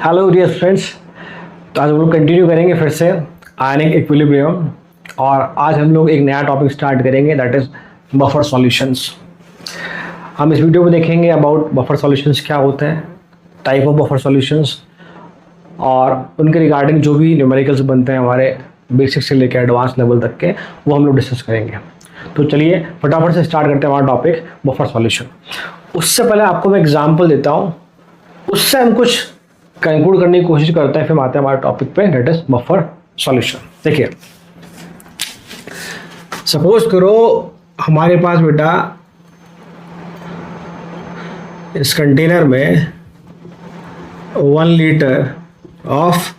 Hello dear friends, तो आज हम लोग कंटिन्यू करेंगे फिर से आयनिक इक्विलिब्रियम। और आज हम लोग एक नया टॉपिक स्टार्ट करेंगे, दैट इज़ बफर सॉल्यूशंस। हम इस वीडियो में देखेंगे अबाउट बफर सॉल्यूशंस क्या होते हैं, टाइप ऑफ बफर सॉल्यूशंस, और उनके रिगार्डिंग जो भी न्यूमेरिकल्स बनते हैं हमारे बेसिक से लेकर एडवांस लेवल तक के, वो हम लोग डिस्कस करेंगे। तो चलिए फटाफट से स्टार्ट करते हैं हमारा टॉपिक बफर सॉल्यूशन। उससे पहले आपको मैं एग्जांपल देता हूँ, उससे हम कुछ कंक्लूड करने की कोशिश करते हैं, फिर आते हैं हमारे टॉपिक पे, दैट इज बफर सॉल्यूशन। देखिए, सपोज करो हमारे पास बेटा इस कंटेनर में 1 लीटर ऑफ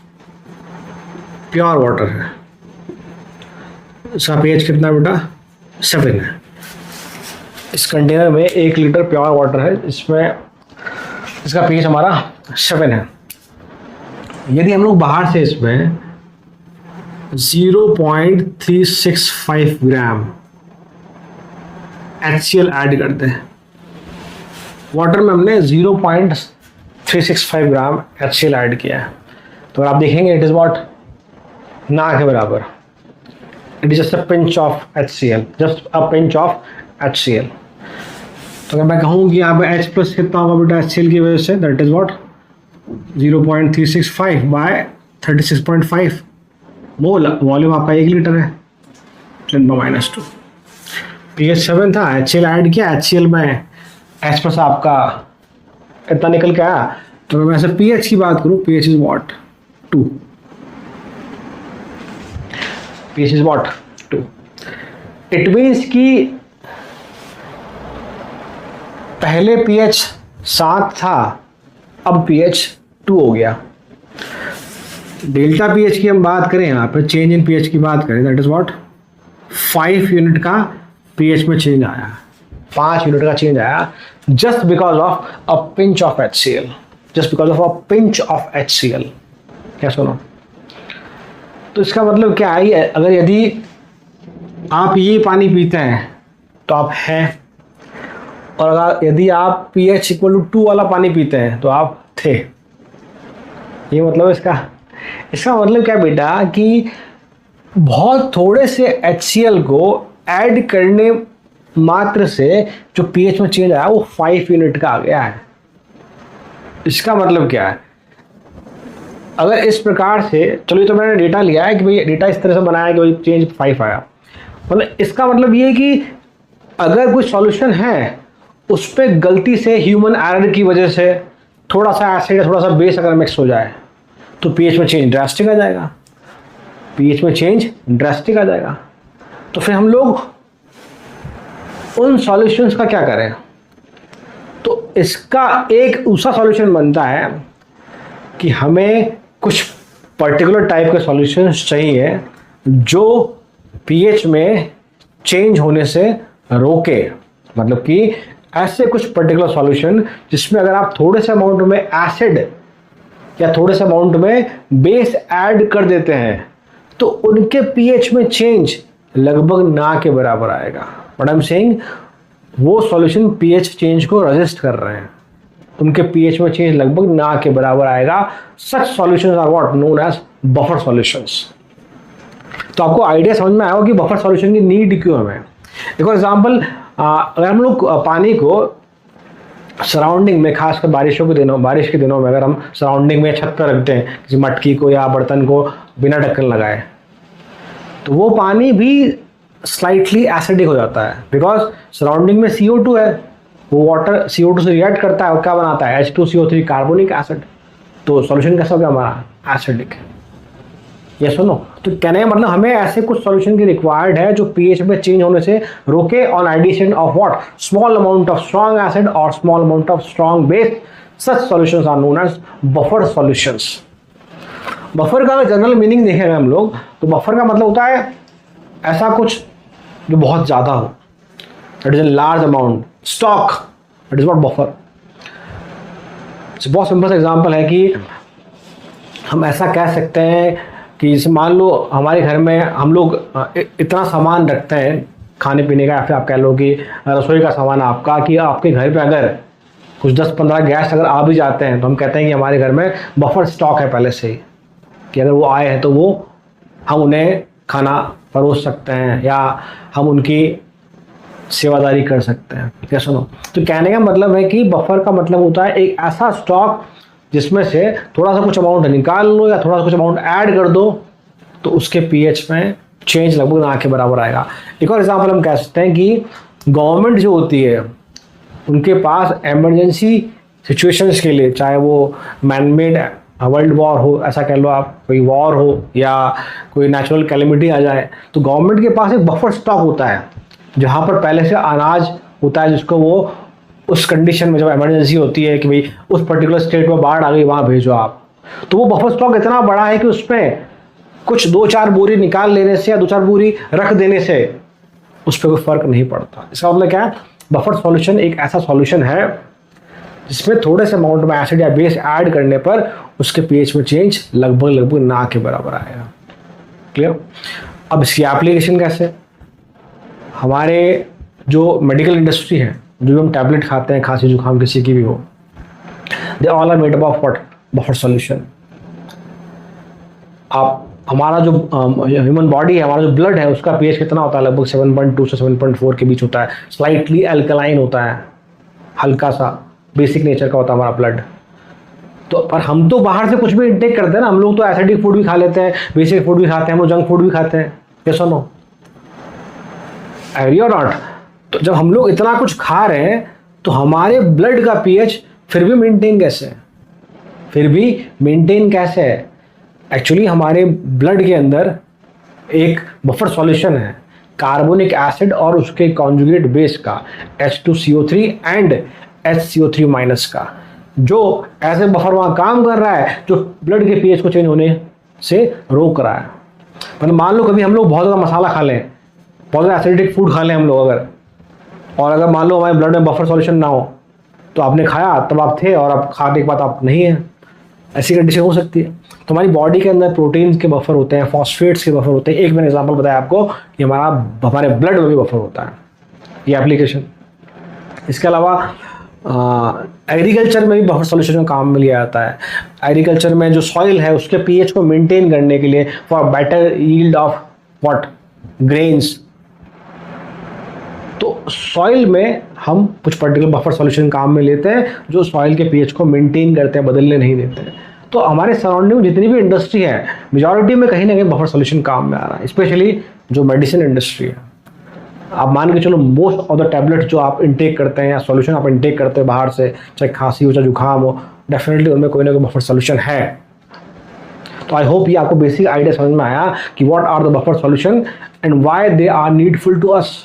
प्योर वाटर है। इसका pH कितना बेटा 7 है। इस कंटेनर में 1 लीटर प्योर वाटर है, इसमें इसका pH हमारा 7 है। यदि हम लोग बाहर से इसमें 0.365 ग्राम HCl ऐड करते हैं, वाटर में हमने 0.365 ग्राम HCl ऐड किया है, तो आप देखेंगे इट इज व्हाट, ना के बराबर। It is just a pinch of HCl, just a pinch of HCl। तो अगर मैं कहूँ कि यहाँ पे H प्लस कितना होगा बेटा HCl की वजह से, दैट इज व्हाट 0.365 बाय 36.5 मोल। वॉल्यूम आपका 1 लीटर है, 10⁻²। pH 7 था, HCl ऐड किया, HCl में H प्लस आपका इतना निकल के आया। तो अगर मैं ऐसे pH की बात करूँ, pH is what 2। pH is what 2। It means कि पहले pH 7 था, अब pH 2 हो गया। डेल्टा pH की हम बात करें, यहाँ पे चेंज इन pH की बात करें, दैट इज व्हाट 5 यूनिट का pH में चेंज आया, 5 यूनिट का चेंज आया, just because of a pinch of HCl, just because of a pinch of HCl। क्या सुनो, तो इसका मतलब क्या है, अगर यदि आप ये पानी पीते हैं तो आप हैं, और अगर यदि आप pH इक्वल टू 2 वाला पानी पीते हैं तो आप थे। ये मतलब इसका मतलब क्या बेटा, कि बहुत थोड़े से HCl को ऐड करने मात्र से जो pH में चेंज आया वो 5 यूनिट का आ गया है। इसका मतलब क्या है, अगर इस प्रकार से, चलिए तो मैंने डेटा लिया है कि भाई डेटा इस तरह से बनाया है कि भाई चेंज 5 आया, मतलब इसका मतलब ये है कि अगर कोई सॉल्यूशन है उस पर गलती से ह्यूमन एरर की वजह से थोड़ा सा एसिड या थोड़ा सा बेस अगर मिक्स हो जाए तो pH में चेंज ड्रास्टिक आ जाएगा, pH में चेंज ड्रास्टिक आ जाएगा। तो फिर हम लोग उन सॉल्यूशंस का क्या करें, तो इसका एक दूसरा सॉल्यूशन बनता है कि हमें कुछ पर्टिकुलर टाइप के सॉल्यूशंस चाहिए जो pH में चेंज होने से रोके। मतलब कि ऐसे कुछ पर्टिकुलर सॉल्यूशन जिसमें अगर आप थोड़े से अमाउंट में एसिड या थोड़े से अमाउंट में बेस ऐड कर देते हैं तो उनके pH में चेंज लगभग ना के बराबर आएगा। बट आई एम सेइंग, वो सॉल्यूशन pH चेंज को रेजिस्ट कर रहे हैं, उनके pH में चेंज लगभग ना के बराबर आएगा। Such solutions are what known as buffer solutions. तो आपको आइडिया समझ में आया कि बफर सॉल्यूशन की नीड क्यों हमें। एक और एग्जांपल, अगर हम लोग पानी को सराउंडिंग में, खासकर बारिश के दिनों में अगर हम सराउंडिंग में छत पर रखते हैं किसी मटकी को या बर्तन को बिना ढक्कन लगाए, तो वो पानी भी स्लाइटली एसिडिक हो जाता है, बिकॉज सराउंडिंग में CO2 है, वो वाटर CO2 से रिएक्ट करता है और क्या बनाता है H2CO3 कार्बोनिक एसिड। तो सॉल्यूशन कैसा हो गया हमारा, एसिडिक। ये सुनो, तो कहने का मतलब हमें ऐसे कुछ सॉल्यूशन की रिक्वायर्ड है जो pH में चेंज होने से रोके on addition of what small amount of strong acid और small amount of strong base. Such solutions are known as buffer solutions. Buffer का जनरल मीनिंग देखेंगे हम लोग, तो बफर का मतलब होता है ऐसा कुछ जो बहुत ज़्यादा हो, that is a large amount stock, that is what buffer. बहुत सिंपल सा एग्जांपल है कि हम ऐसा कह सकते हैं कि जैसे मान लो हमारे घर में हम लोग इतना सामान रखते हैं खाने पीने का, या फिर आप कह लो कि रसोई का सामान आपका, कि आपके घर पे अगर कुछ 10-15 गेस्ट अगर आ भी जाते हैं तो हम कहते हैं कि हमारे घर में बफर स्टॉक है पहले से ही, कि अगर वो आए हैं तो वो हम उन्हें खाना परोस सकते हैं या हम उनकी सेवादारी कर सकते हैं। क्या सुनो, तो कहने का मतलब है कि बफर का मतलब होता है एक ऐसा स्टॉक जिसमें से थोड़ा सा कुछ अमाउंट निकाल लो या थोड़ा सा कुछ अमाउंट ऐड कर दो तो उसके पीएच में चेंज लगभग ना के बराबर आएगा। एक और एग्जांपल हम कह सकते हैं कि गवर्नमेंट जो होती है उनके पास इमरजेंसी सिचुएशंस के लिए, चाहे वो मैनमेड वर्ल्ड वॉर हो, ऐसा कह लो आप, कोई वॉर हो या कोई नेचुरल कैलेमिटी आ जाए, तो गवर्नमेंट के पास एक बफर स्टॉक होता है जहाँ पर पहले से अनाज होता है जिसको वो उस कंडीशन में जब इमरजेंसी होती है कि भाई उस पर्टिकुलर स्टेट में बाढ़ आ गई वहाँ भेजो आप, तो वो बफर स्टॉक इतना बड़ा है कि उसमें कुछ 2-4 बोरी निकाल लेने से या 2-4 बोरी रख देने से उस पर कोई फर्क नहीं पड़ता। इसका मतलब क्या है, बफर सॉल्यूशन एक ऐसा सॉल्यूशन है जिसमें थोड़े से अमाउंट में एसिड या बेस ऐड करने पर उसके पीएच में चेंज लगभग ना के बराबर आएगा। क्लियर? अब इसकी एप्लीकेशन कैसे, हमारे जो मेडिकल इंडस्ट्री है, जो हम टैबलेट खाते हैं खांसी जुकाम किसी की भी हो, they all are made up of what, buffer solution. आप हमारा जो ह्यूमन बॉडी है, हमारा जो ब्लड है, उसका पीएच कितना होता है, लगभग 7.2 से 7.4 के बीच होता है। स्लाइटली अल्कलाइन होता है, हल्का सा बेसिक नेचर का होता है हमारा ब्लड। तो पर हम तो बाहर से कुछ भी इंटेक करते हैं ना, हम लोग तो एसिडिक फूड भी खा लेते हैं, बेसिक फूड भी खाते हैं, हम लोग जंक फूड भी खाते हैं। ये सुनो, एग्री और नॉट? तो जब हम लोग इतना कुछ खा रहे हैं तो हमारे ब्लड का पीएच फिर भी मेंटेन कैसे है, एक्चुअली हमारे ब्लड के अंदर एक बफर सॉल्यूशन है कार्बोनिक एसिड और उसके कॉन्जुगेट बेस का H2CO3 एंड HCO3 माइनस का, जो ऐसे बफर वहाँ काम कर रहा है जो ब्लड के पीएच को चेंज होने से रोक रहा है। मतलब मान लो कभी हम लोग बहुत ज़्यादा मसाला खा लें, बहुत ज़्यादा एसिडिक फूड खा लें हम लोग अगर मान लो हमारे ब्लड में बफर सॉल्यूशन ना हो, तो आपने खाया तब आप थे और आप खाने के बाद आप नहीं है, ऐसी कंडीशन हो सकती है। तो हमारी बॉडी के अंदर प्रोटीन्स के बफर होते हैं, फॉस्फेट्स के बफर होते हैं। एक मैंने एग्जांपल बताया आपको कि हमारे ब्लड में भी बफर होता है, ये एप्लीकेशन। इसके अलावा एग्रीकल्चर में भी बफर सॉल्यूशन का काम में लिया जाता है। एग्रीकल्चर में जो सॉइल है उसके पीएच को मेंटेन करने के लिए for better yield of what, grains, तो सॉइल में हम कुछ पर्टिकुलर बफर सॉल्यूशन काम में लेते हैं जो सॉइल के पीएच को मेंटेन करते हैं, बदलने नहीं देते हैं। तो हमारे सराउंडिंग में जितनी भी इंडस्ट्री है, मेजॉरिटी में कहीं ना कहीं बफर सॉल्यूशन काम में आ रहा है, स्पेशली जो मेडिसिन इंडस्ट्री है। आप मान के चलो मोस्ट ऑफ द टैबलेट जो आप इंटेक करते हैं या सॉल्यूशन आप इंटेक करते हैं बाहर से, चाहे खांसी हो चाहे जुकाम हो, डेफिनेटली उनमें कोई ना कोई बफर सॉल्यूशन है। तो आई होप ये आपको बेसिक आइडिया समझ में आया कि what are the buffer solution and why they are needful to us.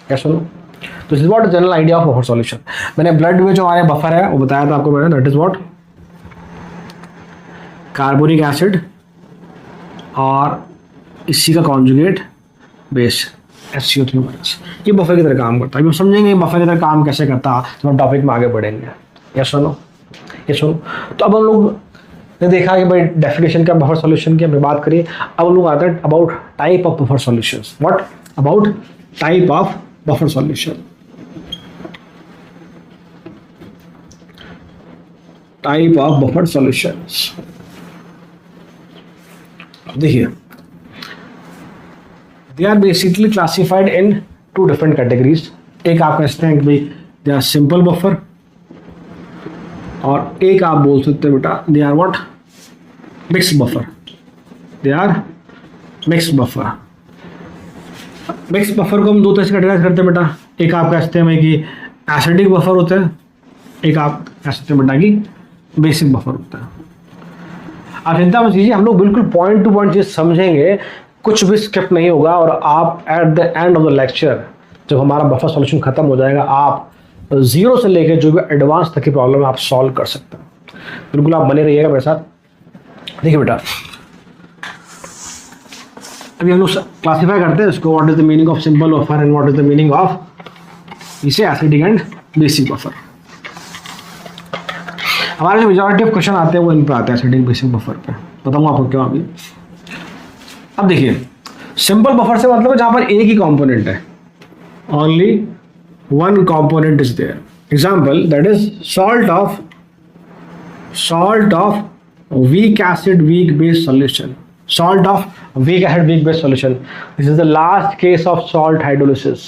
Yes or no? तो this is what general idea of buffer solution. मैंने ब्लड में जो हमारे बफर है वो बताया था आपको मैंने, that is what, carbonic acid और इसी का कॉन्जुगेट बेस HCO3 माइनस, ये बफर की तरह काम करता है। अभी समझेंगे बफर की तरह काम कैसे करता है तो हम टॉपिक में आगे बढ़ेंगे। यस और नो? यस और नो? तो अब हम लोग ने देखा कि भाई डेफिनेशन क्या बफर सॉल्यूशन की हमने बात करी। अब हम लोग आते हैं about type of buffer solutions. What about type of buffer solution? Type of buffer solutions, देखिए they are basically classified in 2 different categories. एक आप कहते हैं कि भाई दे आर सिंपल बफर, और एक आप बोल सकते हैं बेटा they are what, mix buffer. They are mix buffer. Mix buffer को हम 2 तरह से कैटेगराइज करते हैं बेटा। एक आप कह सकते हैं भाई कि एसिडिक बफर होता है, एक आप कह सकते हैं बेटा कि बेसिक बफर होता है। आप चिंता मत कीजिए, हम लोग बिल्कुल पॉइंट टू पॉइंट चीज समझेंगे, कुछ भी स्किप नहीं होगा। और आप eight the end of the lecture जब हमारा बफर सॉल्यूशन खत्म हो जाएगा, आप 0 से लेकर जो भी एडवांस तक की प्रॉब्लम है आप सॉल्व कर सकते हैं। बिल्कुल आप बने रहिएगा मेरे साथ। देखिए बेटा, अभी हम लोग क्लासीफाई करते हैं इसको, what is the meaning of simple buffer and what is the meaning of इसे एसिडिक एंड बेसिक बफर। हमारे जो मेजॉरिटी ऑफ क्वेश्चन आते हैं वो इन पर आते हैं, एसिडिक बेसिक बफर पे। बताऊंगा आपको क्यों अभी। अब देखिए, सिंपल बफर से मतलब है जहां पर एक ही कंपोनेंट है, only one component is there. Example, that is salt of weak acid weak base solution. Salt of weak acid weak base solution. This is the last case of salt hydrolysis.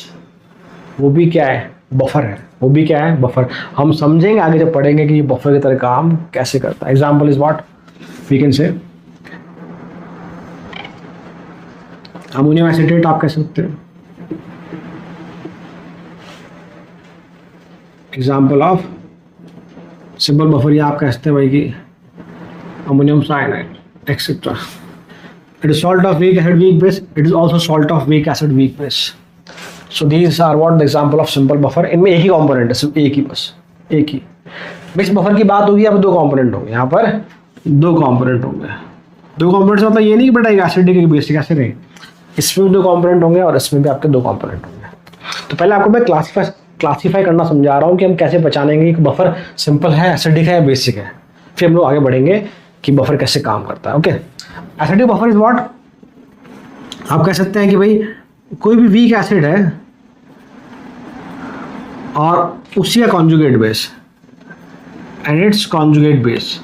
वो भी क्या है? Buffer है. वो भी क्या है? Buffer. हम समझेंगे आगे जब पढ़ेंगे कि ये बफर की तरह काम कैसे करता है. Example is what we can say ammonium acetate आप कह सकते हैं. एग्जाम्पल ऑफ सिंपल बफर, ये आप कह सकते हैं भाई कि ammonium cyanide etcetera. It is salt of weak acid weak base. It is also salt of weak acid weak base. So these are what the example of simple buffer. इनमें एक ही component है, सिर्फ एक ही, बस एक ही. मिक्स बफर की बात होगी, यहाँ पर दो कंपोनेंट होंगे. यहाँ पर दो कंपोनेंट होंगे. दो कंपोनेंट्स मतलब ये नहीं कि बेटा एक एसिडिक एक बेसिक एसिड है. इसमें भी दो कंपोनेंट होंगे और इसमें भी आपके दो कंपोनेंट होंगे. तो पहले आपको मैं क्लासीफाई करना समझा रहा हूँ कि हम कैसे पहचानेंगे कि बफर सिंपल है, एसिडिक है या बेसिक है. फिर हम लोग आगे बढ़ेंगे कि बफर कैसे काम करता है. Okay, acidic buffer is what, आप कह सकते हैं कि भाई कोई भी वीक एसिड है और उसी का conjugate base and its conjugate base,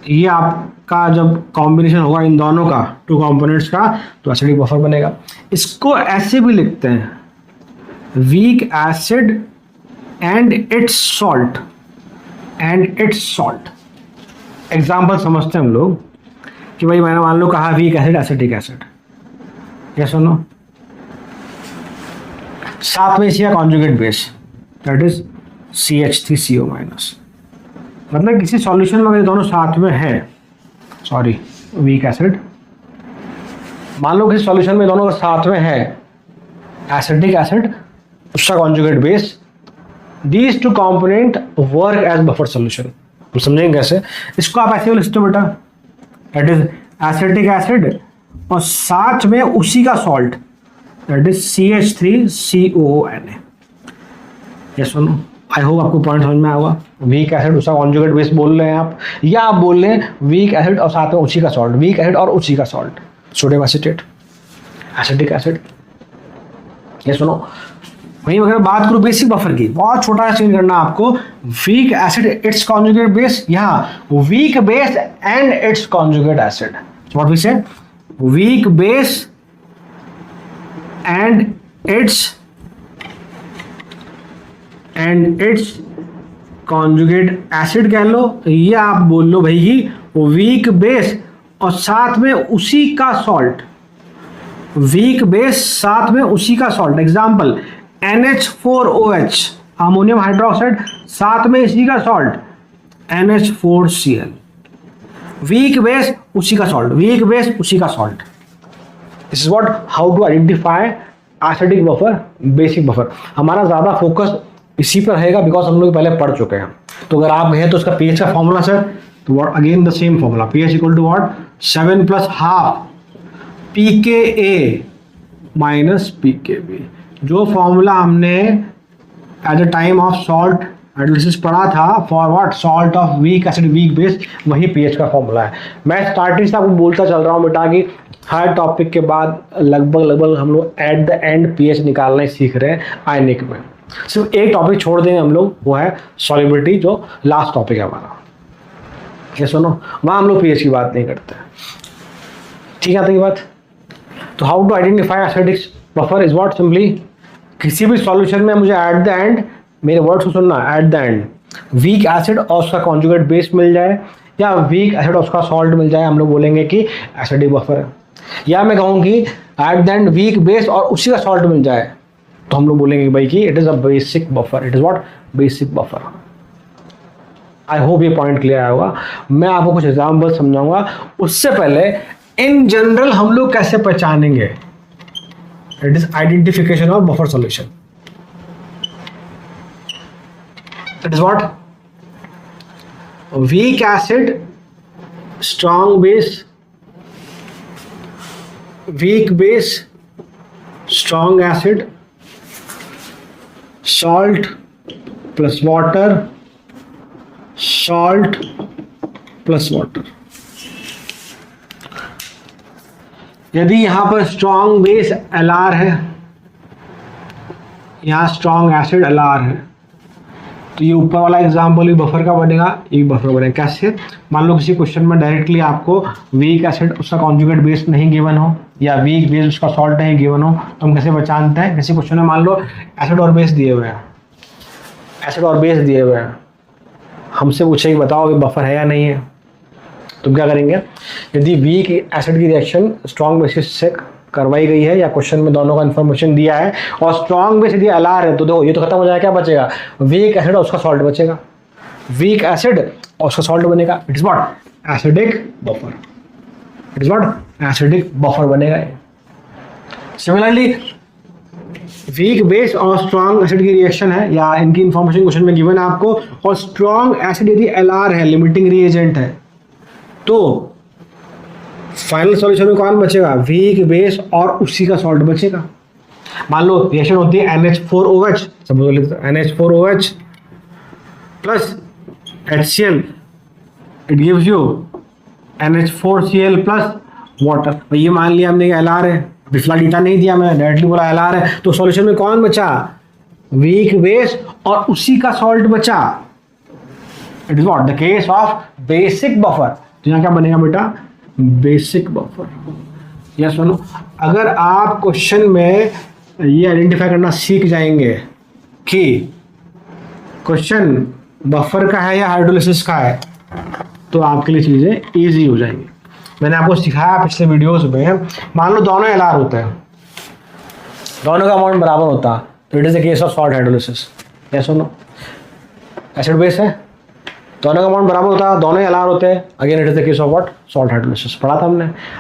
ये आपका जब कॉम्बिनेशन होगा इन दोनों का, टू कंपोनेंट्स का, तो एसिडिक बफर बनेगा. इसको ऐसे भी लिखते हैं, weak acid and its salt example समझते हैं हम लोग कि भाई मैंने मान लो कहा वीक एसिड एसिटिक एसिड, ये सुनो, साथ में इसी का conjugate base that is CH3CO-. मतलब किसी सॉल्यूशन में अगर दोनों साथ में है, सॉरी वीक एसिड, मान लो किसी सॉल्यूशन में दोनों साथ में है एसिडिक एसिड उसका conjugate base, these two component work as buffer solution. हम समझेंगे कैसे. इसको आप ऐसे लिखते हो बेटा, दैट इज एसिटिक एसिड और साथ में उसी का सॉल्ट दैट इज CH3COONA. ये सुनो, आई होप आपको पॉइंट समझ में आएगा. वीक एसिड उसका कॉन्जुगेट बेस बोल रहे हैं आप, या आप बोल रहे हैं वीक एसिड और साथ में उसी का सॉल्ट, वीक एसिड और उसी का salt, sodium acetate, acetic acid. ये सुनो, वहीं अगर बात करूं बेसिक बफर की, बहुत छोटा सा चेंज करना आपको. Weak acid its conjugate base, यहाँ weak base and its conjugate acid. What we say, weak base and its conjugate acid कह लो, या आप बोल लो भाई कि वीक बेस और साथ में उसी का सॉल्ट, वीक बेस साथ में उसी का salt. Example NH4OH ammonium hydroxide, साथ में इसी का सॉल्ट NH4Cl. वीक बेस उसी का सॉल्ट, वीक बेस उसी का salt. This is what how to identify acidic buffer, basic buffer. हमारा ज्यादा फोकस इसी पर रहेगा बिकॉज हम लोग पहले पढ़ चुके हैं. तो अगर आप हैं तो उसका pH का फॉर्मूला सर, तो what again the same formula, pH equal to what 7 + 1/2 pKa - pKb. जो फॉर्मूला हमने at the time of salt analysis पढ़ा था for what, salt of weak acid weak base, वही pH का फॉर्मूला है. मैं स्टार्टिंग से आपको बोलता चल रहा हूँ बेटा कि हर टॉपिक के बाद लगभग हम लोग एट द एंड pH निकालना ही सीख रहे हैं आयनिक में. सिर्फ एक टॉपिक छोड़ देंगे हम लोग, वो है सॉल्युबिलिटी, जो लास्ट टॉपिक है हमारा. ये सुनो, वहाँ हम लोग pH की बात नहीं करते. ठीक है, तो ये बात. तो how to identify acidic buffer is what, simply किसी भी सॉल्यूशन में मुझे एट द एंड, मेरे वर्ड्स को सुनना, at the end weak acid और उसका कॉन्जुगेट बेस मिल जाए, या वीक एसिड और उसका सॉल्ट मिल जाए, हम लोग बोलेंगे कि एसिडिक बफर है. या मैं कहूँ कि eight the end weak base और उसी का सॉल्ट मिल जाए, तो हम लोग बोलेंगे भाई कि it is a basic buffer. It is what, basic buffer. I hope ये पॉइंट क्लियर आया होगा. मैं आपको कुछ एग्जाम्पल समझाऊंगा. उससे पहले इन जनरल हम लोग कैसे पहचानेंगे, it is identification of buffer solution. It is what, weak acid, strong base, weak base, strong acid, salt plus water, salt plus water. यदि यहां पर स्ट्रॉन्ग बेस Lr है यहाँ स्ट्रॉन्ग एसिड LR है, तो ये ऊपर वाला एग्जाम्पल भी बफर का बनेगा, ये भी बफर बनेगा। कैसे? मान लो किसी क्वेश्चन में डायरेक्टली आपको वीक एसिड उसका कॉन्जुगेट बेस नहीं गिवन हो, या वीक बेस उसका सॉल्ट नहीं गिवन हो, तो हम कैसे पहचानते हैं? किसी क्वेश्चन में मान लो एसिड और बेस दिए हुए हैं, एसिड और बेस दिए हुए हैं, हमसे पूछे कि बताओ कि बफर है या नहीं है, तो क्या करेंगे? यदि वीक एसिड की रिएक्शन स्ट्रॉन्ग बेसिस से करवाई गई है, या क्वेश्चन में दोनों का इन्फॉर्मेशन दिया है, और स्ट्रॉन्ग बेस यदि LR है, तो देखो ये तो खत्म हो जाएगा, क्या बचेगा? वीक एसिड और उसका सॉल्ट बचेगा, वीक एसिड और उसका सॉल्ट बनेगा। It is what? Acidic buffer. It is what? Acidic buffer बनेगा। सिमिलरली वीक बेस और स्ट्रॉन्ग एसिड की रिएक्शन है, या इनकी इंफॉर्मेशन क्वेश्चन में गिवन है आपको, और स्ट्रॉन्ग एसिड यदि LR है, लिमिटिंग रिएजेंट है, तो फाइनल सॉल्यूशन में कौन बचेगा? वीक बेस और उसी का सॉल्ट बचेगा। मान लो रिएक्शन होती है NH4OH, सब लिखते हैं NH4OH plus HCl, it gives you NH4Cl plus water. ये मान लिया हमने LR है, पिछला डेटा नहीं दिया, मैंने डायरेक्टली बोला LR है, तो सॉल्यूशन में कौन बचा? वीक बेस और उसी का सॉल्ट बचा। It is what? The case of basic buffer. तो यहाँ क्या बनेगा बेटा? Basic buffer. यस सुनो, अगर आप क्वेश्चन में ये आइडेंटिफाई करना सीख जाएंगे कि क्वेश्चन बफर का है या हाइड्रोलिसिस का है, तो आपके लिए चीज़ें इजी हो जाएंगी। मैंने आपको सिखाया पिछले वीडियोस में, मान लो दोनों LR होते हैं, दोनों का अमाउंट बराबर होता, तो it is the case of salt hydrolysis. Yes सुनो, एसिड बेस है, दोनों का अमाउंट बराबर होता है, दोनों LR होते हैं, again it is the case of what? Salt hydrolysis. पढ़ा था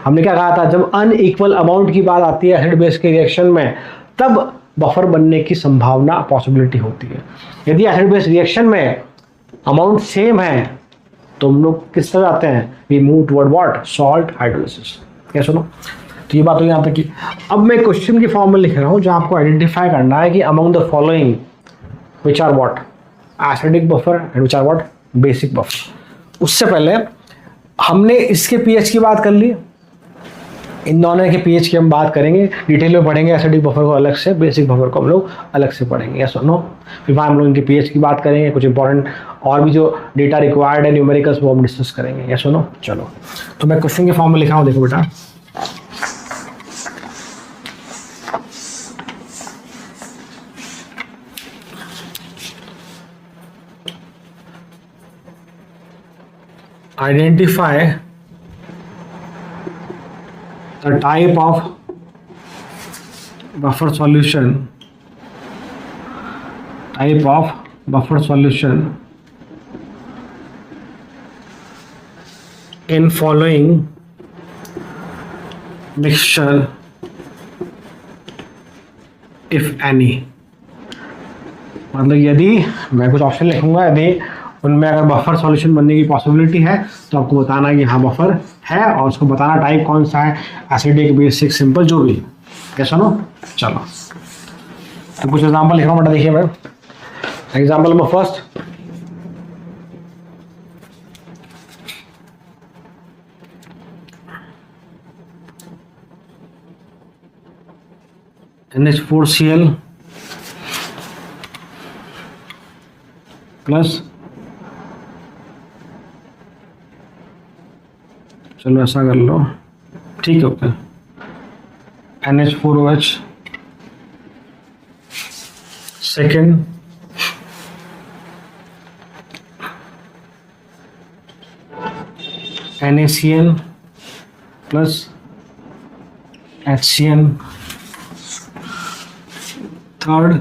हमने क्या कहा था? जब अनइक्वल अमाउंट की बात आती है एसिड बेस के रिएक्शन में, तब बफर बनने की संभावना, पॉसिबिलिटी होती है। यदि एसिड बेस रिएक्शन में अमाउंट सेम है, तो हम लोग किस तरह जाते हैं? We move toward what? Salt hydrolysis. क्या सुनो, तो ये बात हो यहाँ तक की। अब मैं क्वेश्चन की फॉर्म में लिख रहा हूँ, जो आपको आइडेंटिफाई करना है कि among the following which are what? Acidic buffer and which are what? Basic buffer. उससे पहले हमने इसके पीएच की बात कर ली, इन दोनों के पीएच की हम बात करेंगे, डिटेल में पढ़ेंगे। एसिडिक बफर को अलग से, बेसिक बफर को हम लोग अलग से पढ़ेंगे। यस और नो? फिर हम लोग इनके पीएच की बात करेंगे, कुछ इंपॉर्टेंट और भी जो डेटा रिक्वायर्ड है न्यूमेरिकल्स, वो हम डिस्कस करेंगे। यस और नो? चलो, तो मैं क्वेश्चन के फॉर्म में लिखा हूँ, देखो बेटा। Identify the type of buffer solution in following mixture if any। मतलब यदि मैं कुछ ऑप्शन लिखूंगा, यदि उनमें अगर बफर सॉल्यूशन बनने की पॉसिबिलिटी है, तो आपको बताना है कि हाँ बफर है, और उसको बताना टाइप कौन सा है, एसिडिक, बेसिक, सिंपल, जो भी। कैसा नो? चलो, तो कुछ एग्जांपल लिख रहा हूँ बेटा, देखिए मैं। Example number first, NH4Cl plus, चलो ऐसा कर लो, ठीक है, okay, NH4OH second, NaCl plus HCl third,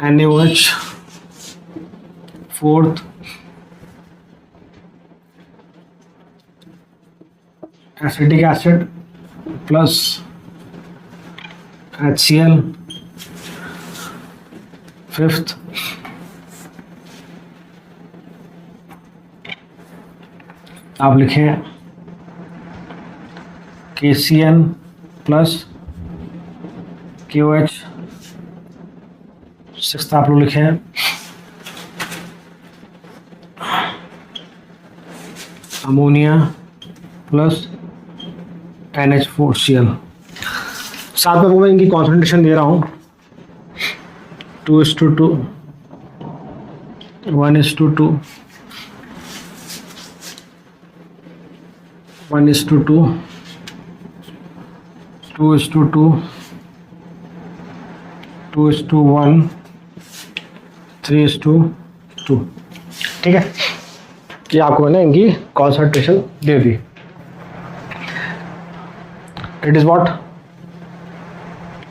NaOH fourth, acetic acid plus HCl fifth, आप लिखें KCl प्लस KOH सिक्स्थ, आप लोग लिखें अमोनिया प्लस NH4Cl। साथ में मैं इनकी कॉन्सेंट्रेशन दे रहा हूँ 2:2, 1:2, 1:2, 2:2, 2:1, 3:2। ठीक है, ये आपको मैंने इनकी कॉन्सेंट्रेशन दे दी। इट इज व्हाट,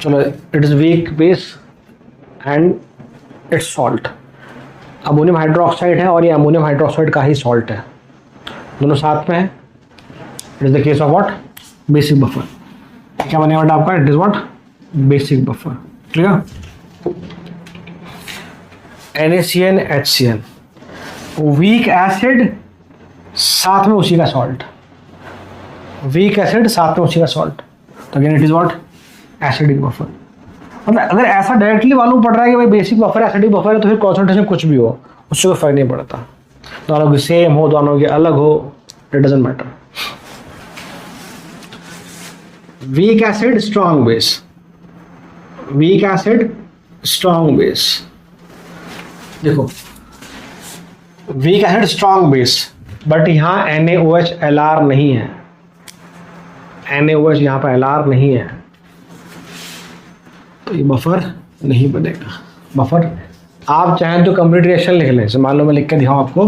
चलो it is weak base and its salt. Ammonium hydroxide है और ये अमोनियम हाइड्रोक्साइड का ही सॉल्ट है, दोनों साथ में है। It is the case of what, basic buffer. क्या बनेगा बेटा आपका, it is what, basic buffer. Clear. NaCN HCN, weak acid साथ में उसी का सॉल्ट, वीक एसिड साथ में उसी का सॉल्ट, तो again it is what, acidic buffer. मतलब अगर ऐसा डायरेक्टली मालूम पड़ रहा है कि भाई बेसिक बफर है, एसिडिक बफर है, तो फिर कॉन्सेंट्रेशन कुछ भी हो उससे कोई फर्क नहीं पड़ता, दोनों की सेम हो दोनों की अलग हो, it doesn't matter. Weak acid strong base, weak acid strong base. देखो weak acid strong base, but यहाँ NaOH Lr नहीं है, NaOH यहाँ पर Lr नहीं है, तो ये बफर नहीं बनेगा। बफर आप चाहें तो कंप्लीट रिएक्शन लिख लें, जैसे मान लो मैं लिख के दिखाऊं आपको,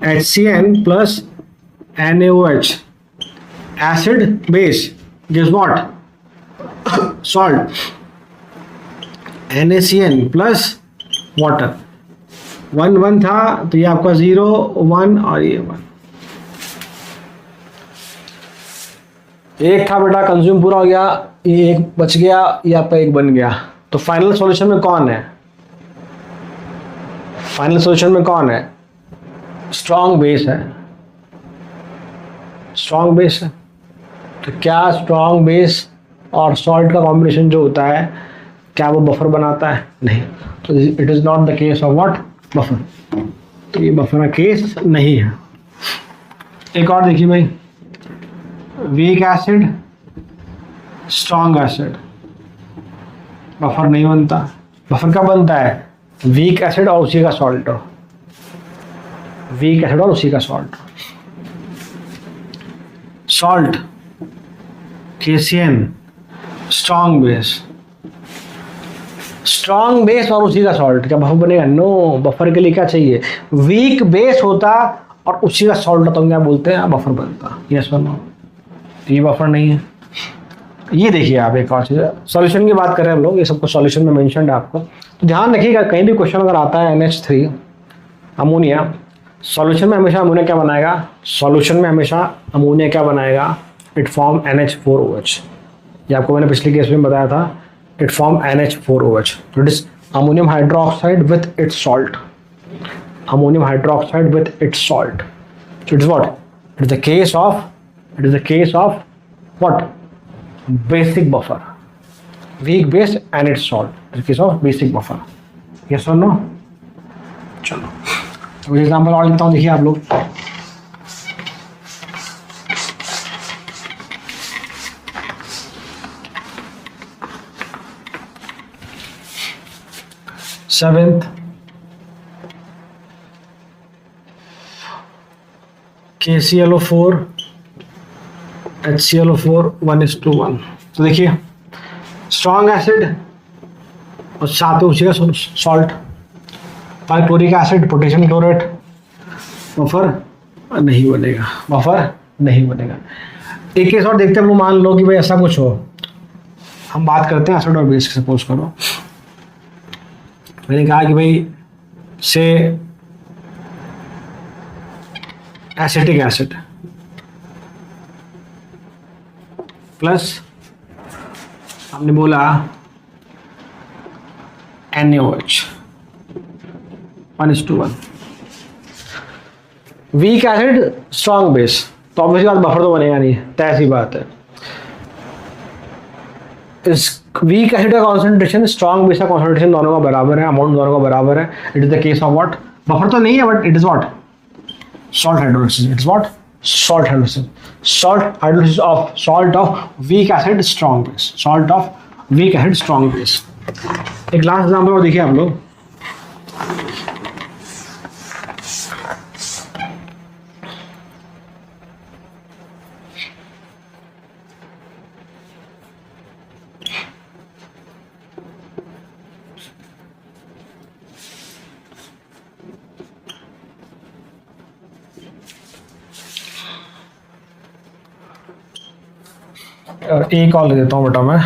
HCN plus NaOH acid base gives what, salt. NaCN plus water, 1 1 था तो ये आपका 0 1 और ये 1, एक था बेटा कंज्यूम पूरा हो गया, ये एक बच गया, ये आपका एक बन गया। तो फाइनल सॉल्यूशन में कौन है, फाइनल सॉल्यूशन में कौन है, स्ट्रॉन्ग बेस है, स्ट्रॉन्ग बेस है। तो क्या स्ट्रॉन्ग बेस और सॉल्ट का कॉम्बिनेशन जो होता है, क्या वो बफर बनाता है, नहीं। तो it is not the case of what, buffer. तो ये बफर का केस नहीं है। एक और देखिए भाई, week acid strong acid, buffer नहीं बनता। बफर कब बनता है, वीक एसिड और उसी का सॉल्ट हो, वीक एसिड और उसी का salt. Salt KCN strong base, strong base और उसी का सॉल्ट, क्या बफर बनेगा, नो। बफर के लिए क्या चाहिए, वीक बेस होता और उसी का सॉल्ट होता, क्या बोलते हैं, बफर बनता। यस और नो, ये बफर नहीं है। ये देखिए आप एक और चीज़, सॉल्यूशन की बात करें हम लोग, ये सबको सॉल्यूशन में मेंशन है आपको, तो ध्यान रखिएगा कहीं भी क्वेश्चन अगर आता है NH3 अमोनिया, सॉल्यूशन में हमेशा अमोनिया क्या बनाएगा, सॉल्यूशन में हमेशा अमोनिया क्या बनाएगा, इट फॉर्म NH4OH। ये आपको मैंने पिछले केस में बताया था, इट फॉर्म NH4OH। तो it is ammonium hydroxide with its salt, ammonium hydroxide with its salt. So it is what? It is the case of, it is the case of what? Basic buffer. Weak base and its salt. It is the case of basic buffer. Yes or no? चलो तो example और लिखता हूँ, देखिए आप लोग। Seventh KClO4 HClO4 1:1। तो देखिए स्ट्रॉन्ग एसिड और साथ में उसी का salt, chloric acid potassium chlorate, buffer नहीं बनेगा, बफर नहीं बनेगा। एक केस और देखते हैं, वो मान लो कि भाई ऐसा कुछ हो, हम बात करते हैं एसिड और बेस की। सपोज करो मैंने कहा कि भाई से एसिटिक एसिड प्लस हमने बोला NaOH 1:1। Week acid strong base, तो ऑब्वियसली बात बफर तो बनेगा नहीं, तय सी बात है। इस वीक एसिड का कॉन्सेंट्रेशन स्ट्रॉन्ग बेस का कॉन्सेंट्रेशन दोनों का बराबर है, अमाउंट दोनों का बराबर है। It is the case of what, buffer तो नहीं है but it is what, salt hydrolysis. It's what, salt hydrolysis. Salt hydrolysis of salt of weak acid strong base. Salt of weak acid strong base. एक last example और देखिए आप लोग. और एक और ले देता हूँ बेटा मैं.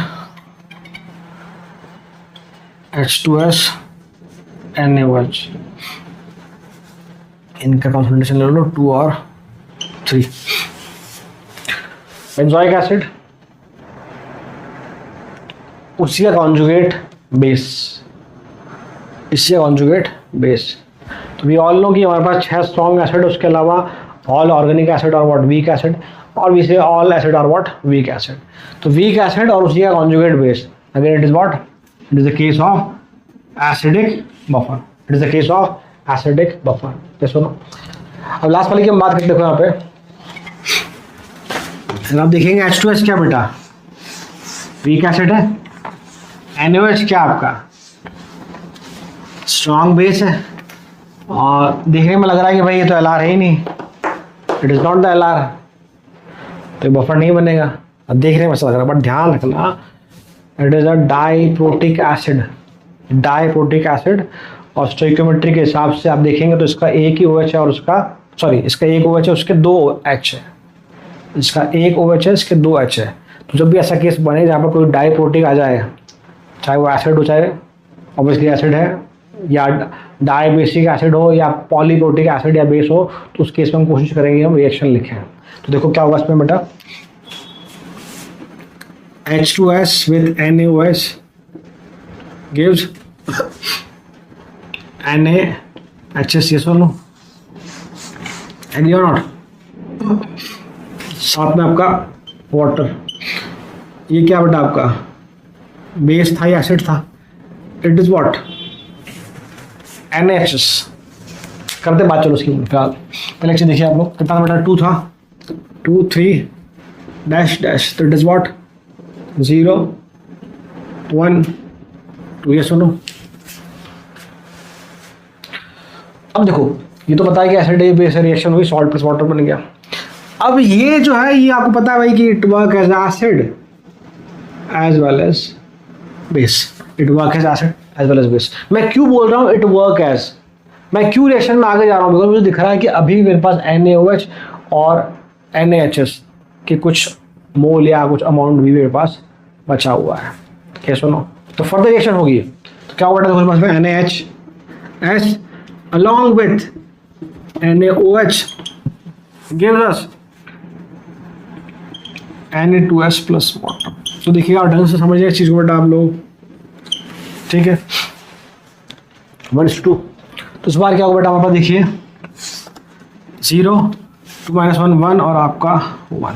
H2S NaOH, इनका कॉन्सेंट्रेशन ले लो 2 और 3. बेंजोइक एसिड उसी का कॉन्जुगेट बेस, इसी का कॉन्जुगेट बेस. तो वी ऑल नो कि हमारे पास 6 स्ट्रॉन्ग एसिड, उसके अलावा ऑल ऑर्गेनिक एसिड और व्हाट वीक एसिड, और वी से ऑल एसिड और व्हाट वीक एसिड. तो वीक एसिड और उसी का conjugate base, again it is what, it is the case of acidic buffer. It is the case of acidic buffer. ये सुनो. अब लास्ट वाली की हम बात करते देखो यहाँ पे. आप देखेंगे H2S क्या बेटा, वीक एसिड है. NaOH क्या आपका, स्ट्रॉन्ग बेस है. और देखने में लग रहा है कि भाई ये तो LR है ही नहीं, it is not the LR, तो बफर नहीं बनेगा. अब देखने में ऐसा लग रहा है, बट ध्यान रखना it is a diprotic acid. Diprotic acid और स्टोइकियोमेट्री के हिसाब से आप देखेंगे तो इसका एक ही OH है और उसका, सॉरी, इसका एक OH है, उसके 2 H है. इसका एक OH है, इसके 2 H है. तो जब भी ऐसा केस बने जहाँ पर कोई डाइप्रोटिक आ जाए, चाहे वो एसिड हो, चाहे ऑब्वियसली एसिड है, या डाइबेसिक एसिड हो, या पॉलीप्रोटिक एसिड या बेस हो, तो उस केस में हम कोशिश करेंगे हम रिएक्शन लिखें. तो देखो क्या होगा इसमें बेटा. H2S with NaOH gives NaHS, yes or no? Agree or not? साथ में आपका वाटर. ये क्या बेटा आपका बेस था या एसिड था? It is what, NaHS. करते बात चलो उसकी फिलहाल. पहले एक चीज देखिए आप लोग, कितना बेटा 2 था, 2 3 डैश डैश, तो इट इज व्हाट 0 1 2. ये सुनो. अब देखो ये तो पता है कि एसिड बेस रिएक्शन हुई, सॉल्ट प्लस वाटर बन गया. अब ये जो है ये आपको पता है भाई कि it work as acid as well as base. It work as acid as well as base. मैं क्यों बोल रहा हूँ इट वर्क एज, मैं क्यों रिएक्शन में आगे जा रहा हूँ, बिकॉज मुझे दिख रहा है कि अभी मेरे पास NaOH और NaHS के कुछ मोल या कुछ अमाउंट भी मेरे पास बचा हुआ है. क्या सुनो, तो फर्दर रिएक्शन होगी. तो क्या होगा देखो, पास में NaHS along with NaOH gives us Na2S plus water. तो देखिएगा ढंग से समझिए इस चीज को बेटा आप लोग, ठीक है. 1:2. तो इस बार क्या होगा बेटा हमारे पास, देखिए 0 2 -1 1 और आपका 1.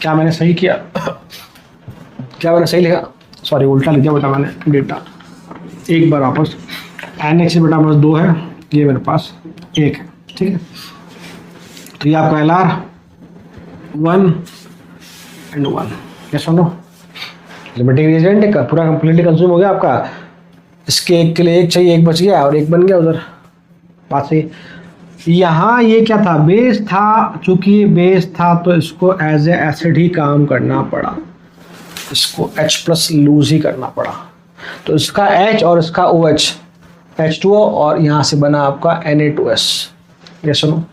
क्या मैंने सही किया, क्या मैंने सही लिखा, सॉरी उल्टा लिख दिया बेटा मैंने डेटा. एक बार वापस, NaHS बेटा मेरे पास 2 है, ये मेरे पास 1 है, ठीक है. तो ये आपका LR 1 and 1. क्या सुनो, लिमिटिंग रिएजेंट पूरा कंप्लीटली कंज्यूम हो गया आपका. इसके एक के लिए एक चाहिए, एक बच गया और एक बन गया उधर. बात सही. यहाँ ये क्या था, बेस था. चूंकि ये बेस था तो इसको एज ए एसिड ही काम करना पड़ा, इसको H+ लूज ही करना पड़ा. तो इसका H और इसका OH H2O और यहाँ से बना आपका Na2S. ये सुनो.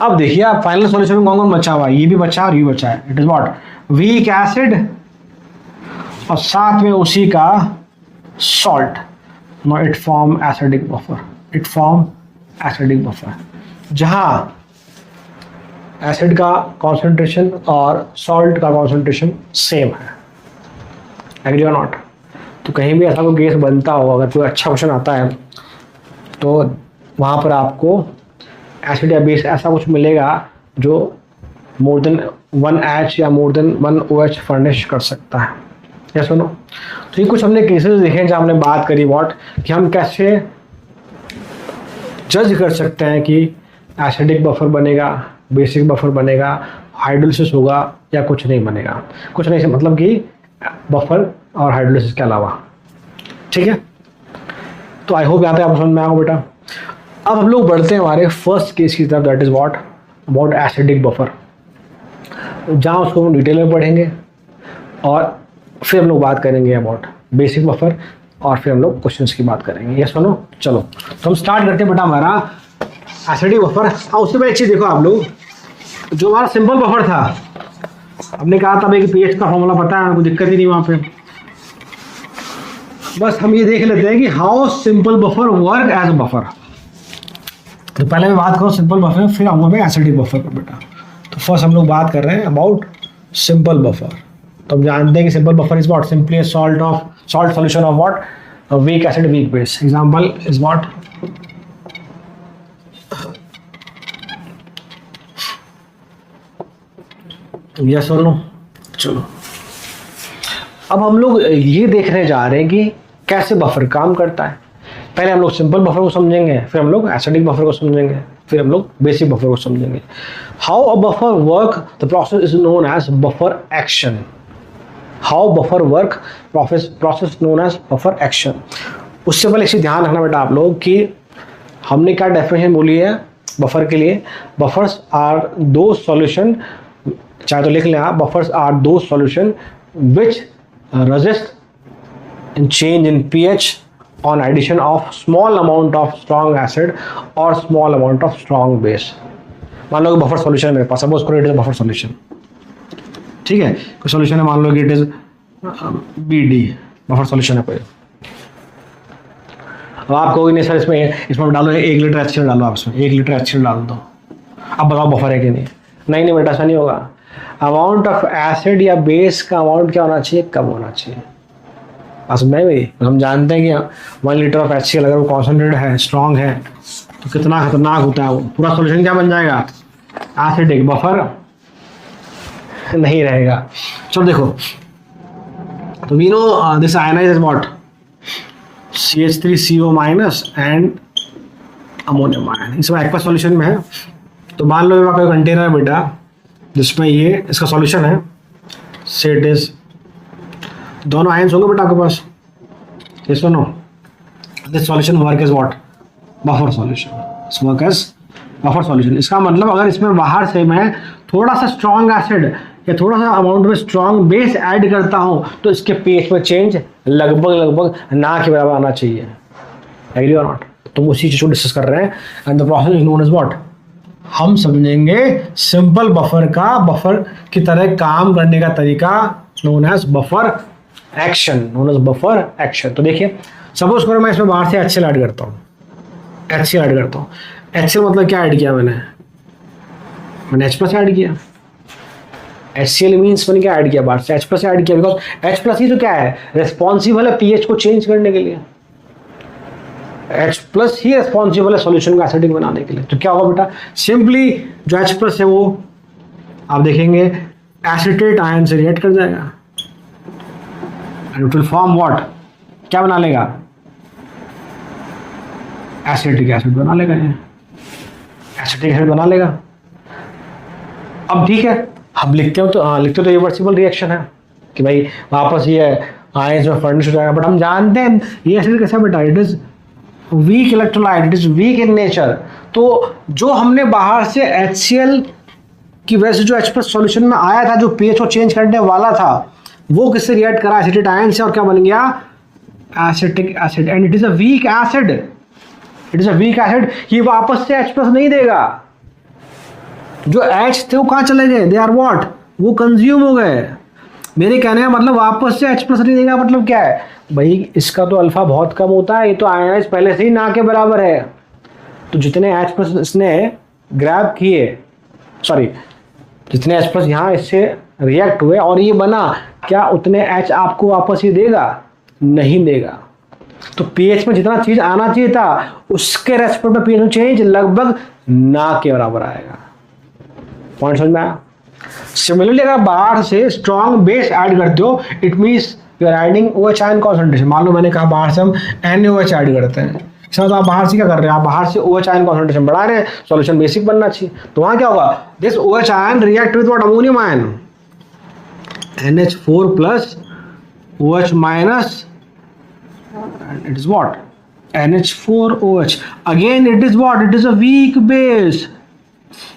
अब देखिए आप फाइनल सॉल्यूशन में कौन कौन बचा हुआ है, ये भी बचा और ये बचा है. It is what, weak acid और साथ में उसी का salt. No it form acidic buffer. It form acidic buffer, जहां एसिड का कॉन्सेंट्रेशन और सॉल्ट का कॉन्सेंट्रेशन सेम है. एग्री और नॉट? तो कहीं भी ऐसा कोई गैस बनता हो, अगर कोई अच्छा क्वेश्चन आता है तो वहाँ पर आपको एसिड या बेस ऐसा कुछ मिलेगा जो मोर देन 1 H या मोर देन 1 OH फर्निश कर सकता है. या सुनो, तो ये कुछ हमने केसेस देखे हैं जहाँ हमने बात करी व्हाट, कि हम कैसे जज कर सकते हैं कि एसिडिक बफर बनेगा बेसिक बफर बनेगा, हाइड्रोलिसिस होगा या कुछ नहीं बनेगा। कुछ नहीं से मतलब कि बफर और हाइड्रोलिसिस के अलावा। ठीक है, तो आई होप यहाँ पे आप समझ में आओ बेटा। अब हम लोग बढ़ते हैं हमारे फर्स्ट केस की तरफ, that is what about acidic buffer, जहाँ उसको हम डिटेल में पढ़ेंगे और फिर हम लोग बात करेंगे अबाउट बेसिक बफर और फिर हम लोग क्वेश्चंस की बात करेंगे। यस सुनो, चलो तो हम स्टार्ट करते हैं बेटा हमारा एसिडिक बफर। हाँ, उससे पहले एक चीज़ देखो आप लोग, जो हमारा सिंपल बफर था, हमने कहा था भाई कि पीएच का फॉर्मूला पता है, कोई दिक्कत ही नहीं वहाँ पे। बस हम ये देख लेते हैं कि how simple buffer work as a buffer. तो पहले मैं बात करूँ सिंपल बफर, फिर आऊँगा मैं एसिडिक बफर पर बेटा। तो फर्स्ट हम लोग बात कर रहे हैं अबाउट सिंपल बफर। तो हम जानते हैं कि simple buffer is what simply salt solution of what weak acid weak base. Example is what yes और नो। चलो अब हम लोग ये देखने जा रहे हैं कि कैसे बफर काम करता है। पहले हम लोग सिंपल बफर को समझेंगे, फिर हम लोग एसिडिक बफर को समझेंगे, फिर हम लोग बेसिक बफर को समझेंगे। How a buffer work, the process is known as buffer action. How buffer work, process known as buffer action. उससे पहले इसे ध्यान रखना बेटा आप लोग कि हमने क्या डेफिनेशन बोली है बफर के लिए। बफर्स आर दो सॉल्यूशन, चाहे तो लिख लें आप, बफर्स आर दो solution which resist in change in pH on addition of small amount of strong acid or small amount of strong base। मान लो कि बफर सॉल्यूशन है मेरे पास, सपोज करो इट इज बफर सॉल्यूशन। ठीक है, कोई सॉल्यूशन है, मान लो कि it is BD buffer solution है कोई। अब आप कहोगे नहीं सर इसमें डालो 1 लीटर HCl डालो, आप इसमें 1 लीटर HCl डाल दो, अब बताओ बफर है कि नहीं। नहीं बेटा ऐसा नहीं होगा। अमाउंट ऑफ एसिड या बेस का अमाउंट क्या होना चाहिए, कम होना चाहिए। नहीं भाई, हम जानते हैं कि 1 लीटर ऑफ HCl अगर वो कॉन्सेंट्रेटेड है, स्ट्रॉन्ग है, तो कितना खतरनाक होता है वो। पूरा सॉल्यूशन क्या बन जाएगा, एसिडिक, बफर नहीं रहेगा। चलो देखो, तो we know this ionize is what CH3CO minus and ammonium ion, इसमें एक्वा सॉल्यूशन में है। तो मान लो मेरे पास कोई कंटेनर है बेटा जिसमें ये इसका सॉल्यूशन है, से इट इज दोनों आयंस होंगे बेटा आपके पास। ये सुनो, this solution work is what buffer solution, it's work as buffer solution. इसका मतलब अगर इसमें बाहर से मैं थोड़ा सा स्ट्रॉन्ग एसिड या थोड़ा सा अमाउंट में स्ट्रॉन्ग बेस ऐड करता हूं तो इसके pH में चेंज लगभग ना के बराबर आना चाहिए। एग्री और नॉट? तो उसी चीज को डिस्कस कर रहे हैं। And the process is known as what, हम समझेंगे सिंपल बफर का, बफर की तरह काम करने का तरीका known as buffer action, known as buffer action. तो देखिए, सपोज करो मैं इसमें बाहर से HCl ऐड करता हूँ, HCl मतलब क्या ऐड किया मैंने H+ ऐड किया। HCl मीन्स मैंने क्या ऐड किया, बाहर से H+ ऐड किया, बिकॉज H+ ही तो क्या है, रिस्पॉन्सिबल है pH को चेंज करने के लिए। H+ ही रिस्पॉन्सिबल है सॉल्यूशन को एसिडिक बनाने के लिए। तो क्या होगा बेटा, सिंपली जो H+ है वो आप देखेंगे एसिटेट आयन से रिएक्ट कर जाएगा, इट विल फॉर्म व्हाट, क्या बना लेगा, एसिटिक एसिड बना लेगा, एसिटिक एसिड बना लेगा। अब ठीक है, हम लिखते हो तो रिवर्सिबल रिएक्शन है कि भाई वापस ये आयंस में फर्निश हो जाएगा। बट हम जानते हैं ये एसिड कैसा बेटा, it is weak electrolyte, it is week in nature. तो जो हमने बाहर से HCl की वजह से जो H+ सॉल्यूशन में आया था, जो pH को चेंज करने वाला था, वो किससे रिएक्ट करा, एसिटेट आयन से, और क्या बन गया, acetic acid. And it is a weak acid, ये वापस से H+ नहीं देगा। जो H थे वो कहाँ चले गए, दे आर व्हाट, वो कंज्यूम हो गए। मेरे कहने का मतलब वापस से H+ नहीं देगा, मतलब क्या है भाई, इसका तो अल्फा बहुत कम होता है, ये तो आयनाइज पहले से ही ना के बराबर है। तो जितने H+ इसने ग्रैब किए, सॉरी जितने H+ यहाँ इससे रिएक्ट हुए और ये बना, क्या उतने H आपको वापस ये देगा, नहीं देगा। तो pH में जितना चीज आना चाहिए था उसके रेस्पेक्ट में pH में चेंज लगभग ना के बराबर आएगा। पॉइंट समझ में आया? सिमिलरली अगर बाहर से स्ट्रॉन्ग बेस ऐड करते हो, it means you are adding OH ion concentration. मान लो मैंने कहा बाहर से हम NaOH ऐड करते हैं, अच्छा, तो आप बाहर से क्या कर रहे हैं, आप बाहर से OH आयन कॉन्सेंट्रेशन बढ़ा रहे हैं, सॉल्यूशन बेसिक बनना चाहिए। तो वहां क्या होगा, this OH ion react with what, ammonium ion, NH4 plus OH minus, it is what, NH4OH, again it is what, it is a weak base.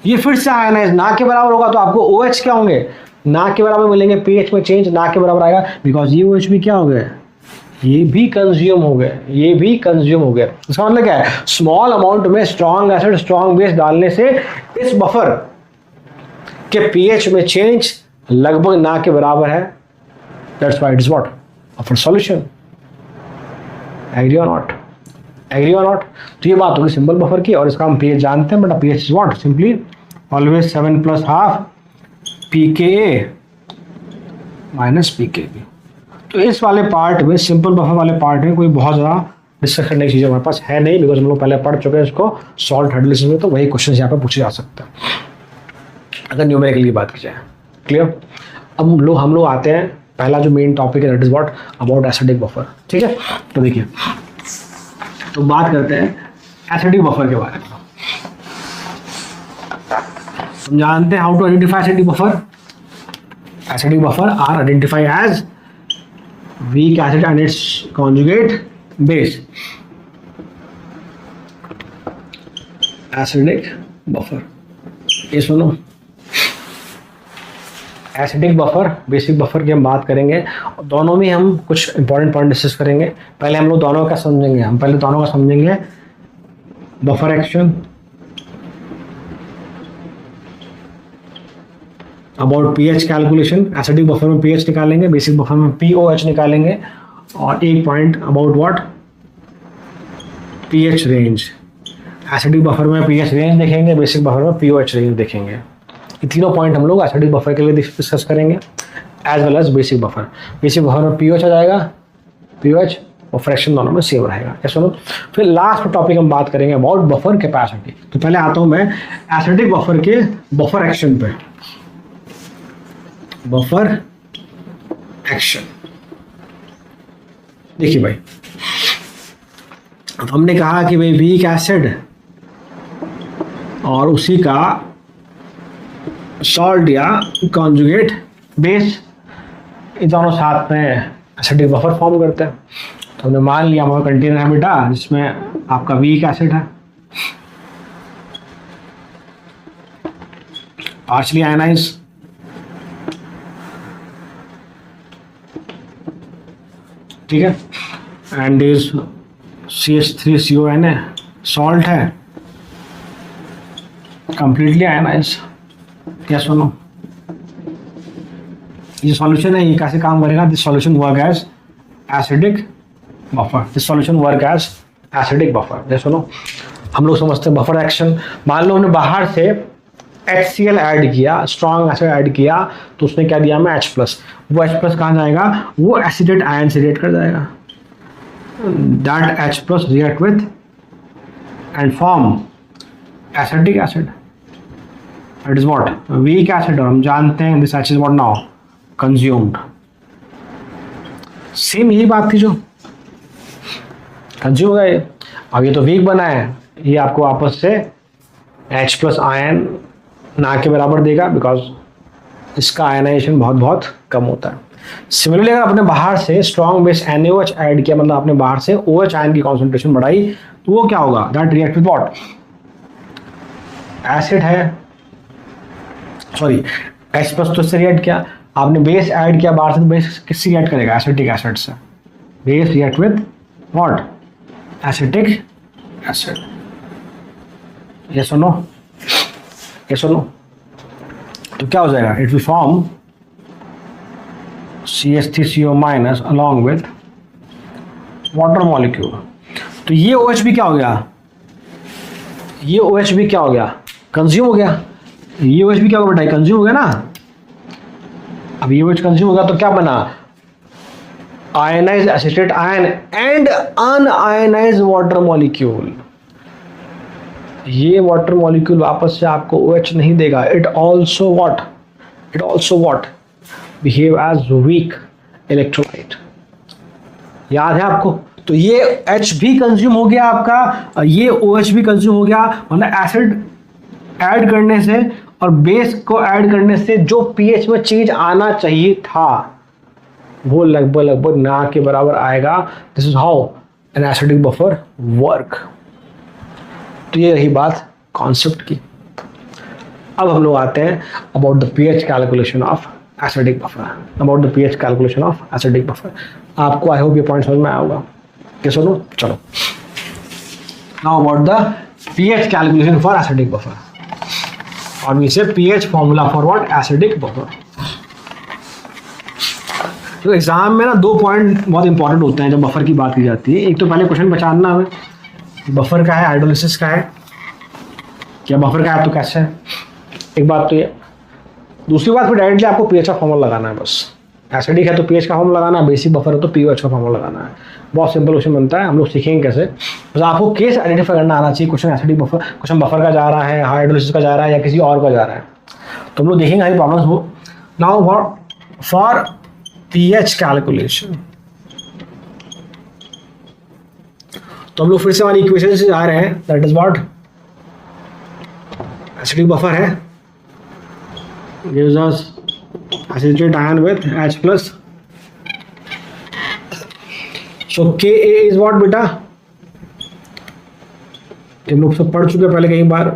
ये फिर से आयनाइज ना के बराबर होगा, तो आपको OH क्या होंगे, ना के बराबर मिलेंगे, pH में चेंज ना के बराबर आएगा, बिकॉज ये OH भी क्या हो गए, ये भी कंज्यूम हो गए, ये भी कंज्यूम हो गए। इसका मतलब क्या है, स्मॉल अमाउंट में स्ट्रॉन्ग एसिड स्ट्रॉन्ग बेस डालने से इस बफर के pH में चेंज लगभग ना के बराबर है, that's why it is what, buffer solution. Agree और नॉट, एग्री और नॉट। तो ये बात होगी सिंपल बफर की, और इसका हम pH जानते हैं, but pH is what, simply always 7 + ½ pKa minus pKb। तो इस वाले पार्ट में, सिंपल बफर वाले पार्ट में कोई बहुत ज़्यादा डिस्कस करने की चीज़ हमारे पास है नहीं, बिकॉज हम लोग पहले पढ़ चुके हैं इसको सॉल्ट हाइड्रोलिसिस में, तो वही क्वेश्चन यहाँ पे पूछे जा सकते हैं अगर न्यूमेरिकल की बात की जाए। क्लियर। अब हम लोग आते हैं, पहला जो मेन टॉपिक है that is what, about acidic buffer. ठीक है, तो देखिए, तो बात करते हैं एसिडिक बफर के बारे में। हम जानते हैं how to identify acidic buffer. Acidic buffer are identify as weak acid and its conjugate base. Acidic buffer, ये सुनो, एसिडिक बफर, बेसिक बफर की हम बात करेंगे, दोनों में हम कुछ इंपॉर्टेंट पॉइंट डिस्कस करेंगे। पहले हम लोग दोनों का समझेंगे, हम पहले दोनों का समझेंगे, buffer action, about pH calculation, acidic buffer में pH निकालेंगे, बेसिक बफर में POH निकालेंगे, और एक point about what, pH range. Acidic buffer में pH रेंज देखेंगे, बेसिक बफर में POH रेंज देखेंगे। ये तीनों पॉइंट हम लोग एसिडिक बफर के लिए डिस्कस करेंगे, as well as basic buffer. Basic buffer में POH आ जाएगा, POH और फ्रैक्शन दोनों में सेम रहेगा, क्या सुनो। फिर लास्ट टॉपिक हम बात करेंगे अबाउट बफर कैपेसिटी। तो पहले आता हूँ मैं एसिडिक बफर के बफर एक्शन पे। बफर एक्शन, देखिए भाई, अब हमने कहा कि भाई वीक एसिड और उसी का सॉल्ट या कॉन्जुगेट बेस, ये दोनों साथ में एसिडिक बफर फॉर्म करते हैं। तो हमने मान लिया हमारा कंटेनर है बेटा, जिसमें आपका वीक एसिड है, पार्शली आयनाइज, ठीक है, एंड इज CH3CON है, सॉल्ट है, कंप्लीटली आयनाइज। क्या सुनो, ये सॉल्यूशन है, ये कैसे काम करेगा, this solution work as acidic buffer, this solution work as acidic buffer. जैसे सुनो, हम लोग समझते हैं बफर एक्शन, मान लो हमने बाहर से HCl ऐड किया, स्ट्रॉन्ग एसिड ऐड किया, तो उसने क्या दिया हमें H+, वो H+ कहाँ जाएगा, वो एसिडेट आयन से रिएक्ट कर जाएगा, that H+ react with and form acidic acid, it is what, weak acid, और हम जानते हैं this H is what now, consumed. Same यही बात थी, जो कंज्यूम हो गए, अब ये तो वीक बना है, ये आपको वापस से H+ आयन ना के बराबर देगा, बिकॉज इसका आयनाइजेशन बहुत बहुत कम होता है। सिमिलरली अगर आपने बाहर से स्ट्रॉन्ग बेस NaOH ऐड किया, मतलब आपने बाहर से OH आयन की कॉन्सेंट्रेशन बढ़ाई, तो वो क्या होगा, that react with what, acid है, सॉरी H+ तो इससे रिएक्ट किया, आपने बेस ऐड किया बाहर से, तो बेस किससे रिएक्ट करेगा, एसिटिक एसिड से, base react with what, acetic acid. ये सुनो, ये सुनो, तो क्या हो जाएगा, it will form CH3CO- along with water molecule. तो ये OH भी क्या हो गया, ये OH भी क्या हो गया, कंज्यूम हो गया, ये OH भी क्या होगा बेटा, कंज्यूम हो गया ना। अब ये OH कंज्यूम हो गया तो क्या बना, ionised acetate ion and unionised water molecule. ये वाटर मॉलिक्यूल वापस से आपको OH नहीं देगा, it also what, behave as weak electrolyte. याद है आपको? तो ये H भी कंज्यूम हो गया आपका, ये OH भी कंज्यूम हो गया, मतलब एसिड ऐड करने से और बेस को ऐड करने से जो पीएच में चेंज आना चाहिए था वो लगभग लगभग ना के बराबर आएगा। This is how an acidic buffer work. तो ये रही बात कॉन्सेप्ट की। अब हम लोग आते हैं about the pH calculation of acidic buffer. About the pH calculation of acidic buffer आपको आई होप ये पॉइंट समझ में आया होगा। क्या सुनो, चलो now about the pH calculation for acidic buffer, और वी से pH formula for what? Acidic buffer. तो एग्जाम में ना 2 पॉइंट बहुत इंपॉर्टेंट होते हैं जब बफर की बात की जाती है। एक तो पहले क्वेश्चन पहचानना हमें बफर का है, हाइड्रोलिसिस का है, क्या बफर का है तो कैसे है, एक बात तो ये। दूसरी बात फिर डायरेक्टली आपको पीएच का फॉर्मूला लगाना है बस। एसिडिक है तो पीएच का फॉर्मूला लगाना है, बेसिक बफर है तो पीओएच का फॉर्मूला लगाना है। बहुत सिंपल क्वेश्चन बनता है, हम लोग सीखेंगे कैसे। बस आपको केस आइडेंटिफाई करना आना चाहिए। Question acidic buffer, question buffer का जा रहा है, हाइड्रोलिसिस का जा रहा है या किसी और का जा रहा है, तो हम लोग देखेंगे हमारी प्रॉब्लम्स हो। नाउ फॉर पीएच कैलकुलेशन तो हम लोग फिर से हमारी इक्वेशन से जा रहे हैं। That is what? Acidic buffer है, gives us acetate ion with H plus. So Ka is what बेटा? हम लोग सब पढ़ चुके हैं पहले कई बार।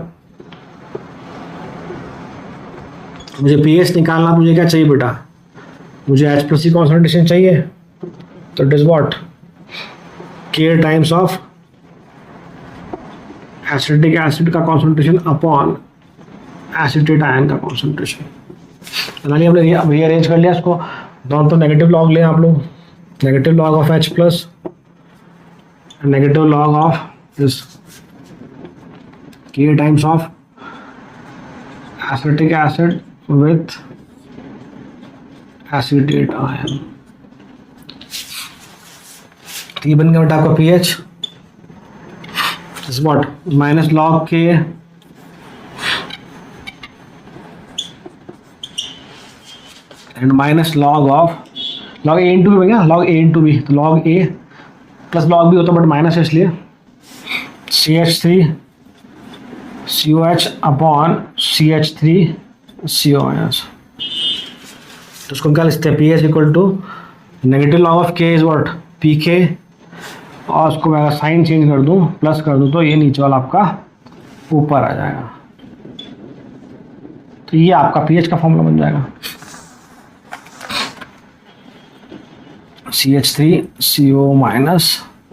मुझे पीएच निकालना, मुझे क्या चाहिए बेटा? मुझे H plus की कॉन्सेंट्रेशन चाहिए, तो it is what? K times of acetic acid का कॉन्सेंट्रेशन अपॉन एसिटेट आयन का कॉन्सेंट्रेशन। फाइनली हमने रीअरेंज कर लिया इसको। दोनों तो नेगेटिव लॉग लें आप लोग, negative log of H plus, negative log of this K times of acetic acid with acetate ion. तो ये बन गया बेटा आपका pH. Is what? Minus log K and minus log of log A into B बन गया, log A into B, तो log A plus log B होता बट माइनस है इसलिए CH3 COH upon CH3 COS। तो उसको क्या लिखते हैं? PH equal to negative log of K is what? PK, और उसको मैं अगर साइन चेंज कर दूं, प्लस कर दूं, तो ये नीचे वाला आपका ऊपर आ जाएगा। तो ये आपका पीएच का फॉर्मूला बन जाएगा, CH3 CO minus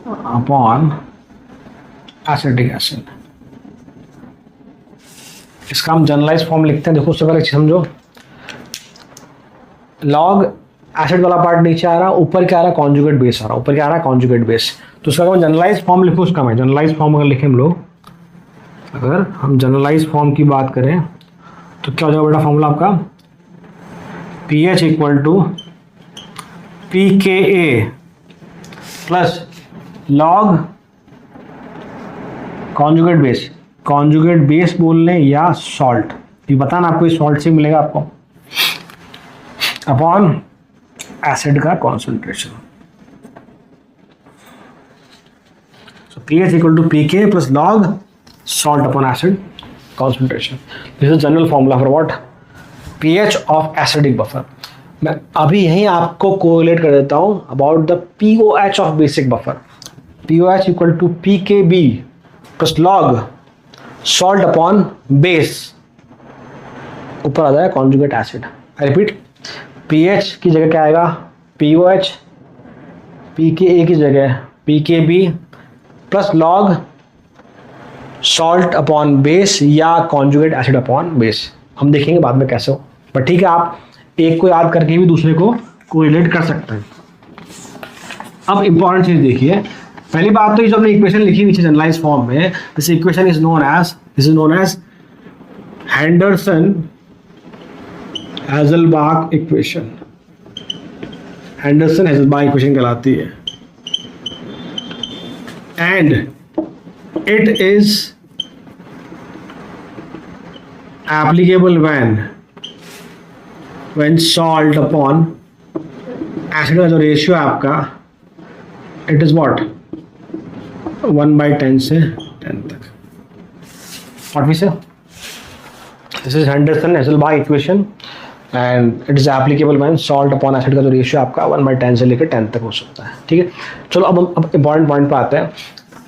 upon acetic acid. इसका हम जनरलाइज फॉर्म लिखते हैं। देखो उससे पहले समझो, लॉग एसिड वाला पार्ट नीचे आ रहा है, ऊपर क्या आ रहा है? कॉन्जुगेट बेस आ रहा है, ऊपर क्या आ रहा है? Conjugate base. तो उसका अगर जनरलाइज फॉर्म लिखो, उसका मैं जनरलाइज फॉर्म अगर लिखें हम लोग, अगर हम जनरलाइज फॉर्म की बात करें तो क्या हो जाएगा बेटा फॉर्मूला आपका? PH equal to PKA plus log conjugate base. Conjugate base बोल लें या सॉल्ट, ये बताना आपको, ये सॉल्ट से मिलेगा आपको, अपॉन एसिड का concentration. So pH equal to PK plus log salt upon acid concentration. This is general formula for what? PH of acidic buffer. मैं अभी यहीं आपको कोरिलेट कर देता हूं about the pOH of basic buffer. POH equal to PKB plus log salt upon base, ऊपर आ जाएगा conjugate acid. I repeat, pH की जगह क्या आएगा? पीओएच, PKA की जगह PKB plus log salt upon base या कॉन्जुगेट एसिड अपॉन बेस। हम देखेंगे बाद में कैसे हो, बट ठीक है, आप एक को याद करके भी दूसरे को कोरिलेट कर सकते हैं। अब इंपॉर्टेंट चीज देखिए, पहली बात तो ये जो हमने इक्वेशन लिखी नीचे जनरलाइज फॉर्म में, this equation is known as Henderson Hasselbalch equation. Henderson Hasselbalch equation कहलाती है, and it is applicable when salt upon acid का जो रेशियो है आपका इट इज व्हाट 1/10 से 10 तक. What we say? This is Henderson-Hasselbalch equation and it is applicable when salt upon acid का जो रेशियो आपका 1/10 से लेकर 10 तक हो सकता है. ठीक है, चलो अब इम्पॉर्टेंट पॉइंट पे आते हैं.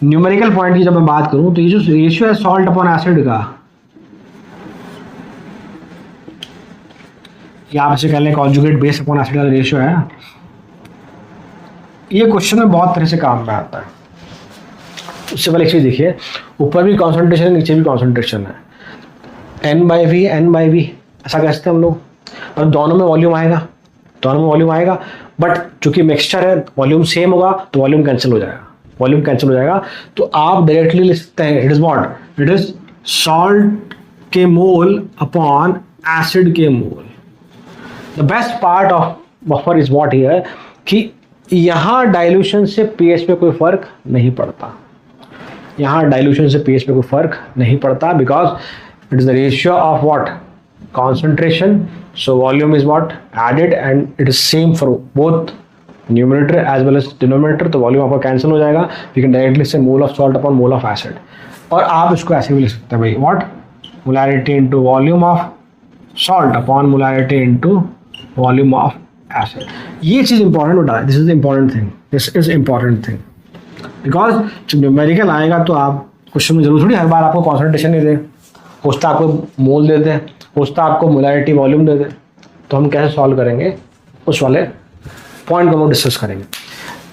न्यूमेरिकल पॉइंट की जब मैं बात करूं तो ये जो रेशियो है सॉल्ट अपॉन एसिड का, या आप इसे कह लें कॉन्जुगेट बेस अपॉन एसिड का रेशियो है, ये क्वेश्चन में बहुत तरह से काम में आता है. उससे पहले एक चीज़ देखिए, ऊपर भी कॉन्सेंट्रेशन है, नीचे भी कॉन्सेंट्रेशन है. n/v ऐसा कह सकते हैं हम लोग, और दोनों में वॉल्यूम आएगा, बट चूंकि मिक्सचर है वॉल्यूम सेम होगा तो वॉल्यूम कैंसिल हो जाएगा. तो आप डायरेक्टली लिख सकते हैं it is what, it is salt के मोल अपॉन एसिड के mole. The best part of buffer is what here कि यहाँ डाइल्यूशन से पीएच पे कोई फर्क नहीं पड़ता, because it is the ratio of what, concentration. So volume is what, added, and it is same for both numerator as well as denominator. तो volume आपका cancel हो जाएगा. We can directly say mole of salt upon mole of acid. और आप इसको ऐसे भी लिख सकते हैं भाई, what, molarity into volume of salt upon molarity into volume of acid. ये चीज़ important होता है. This is important thing. Because जब न्यूमेरिकल आएगा तो आप क्वेश्चन में जरूर थोड़ी हर बार आपको कॉन्सेंट्रेशन नहीं दे, हो सकता है आपको मोल दे दे, हो सकता है आपको मोलारिटी वॉल्यूम दे दे. तो हम कैसे सॉल्व करेंगे उस वाले पॉइंट को हम डिस्कस करेंगे.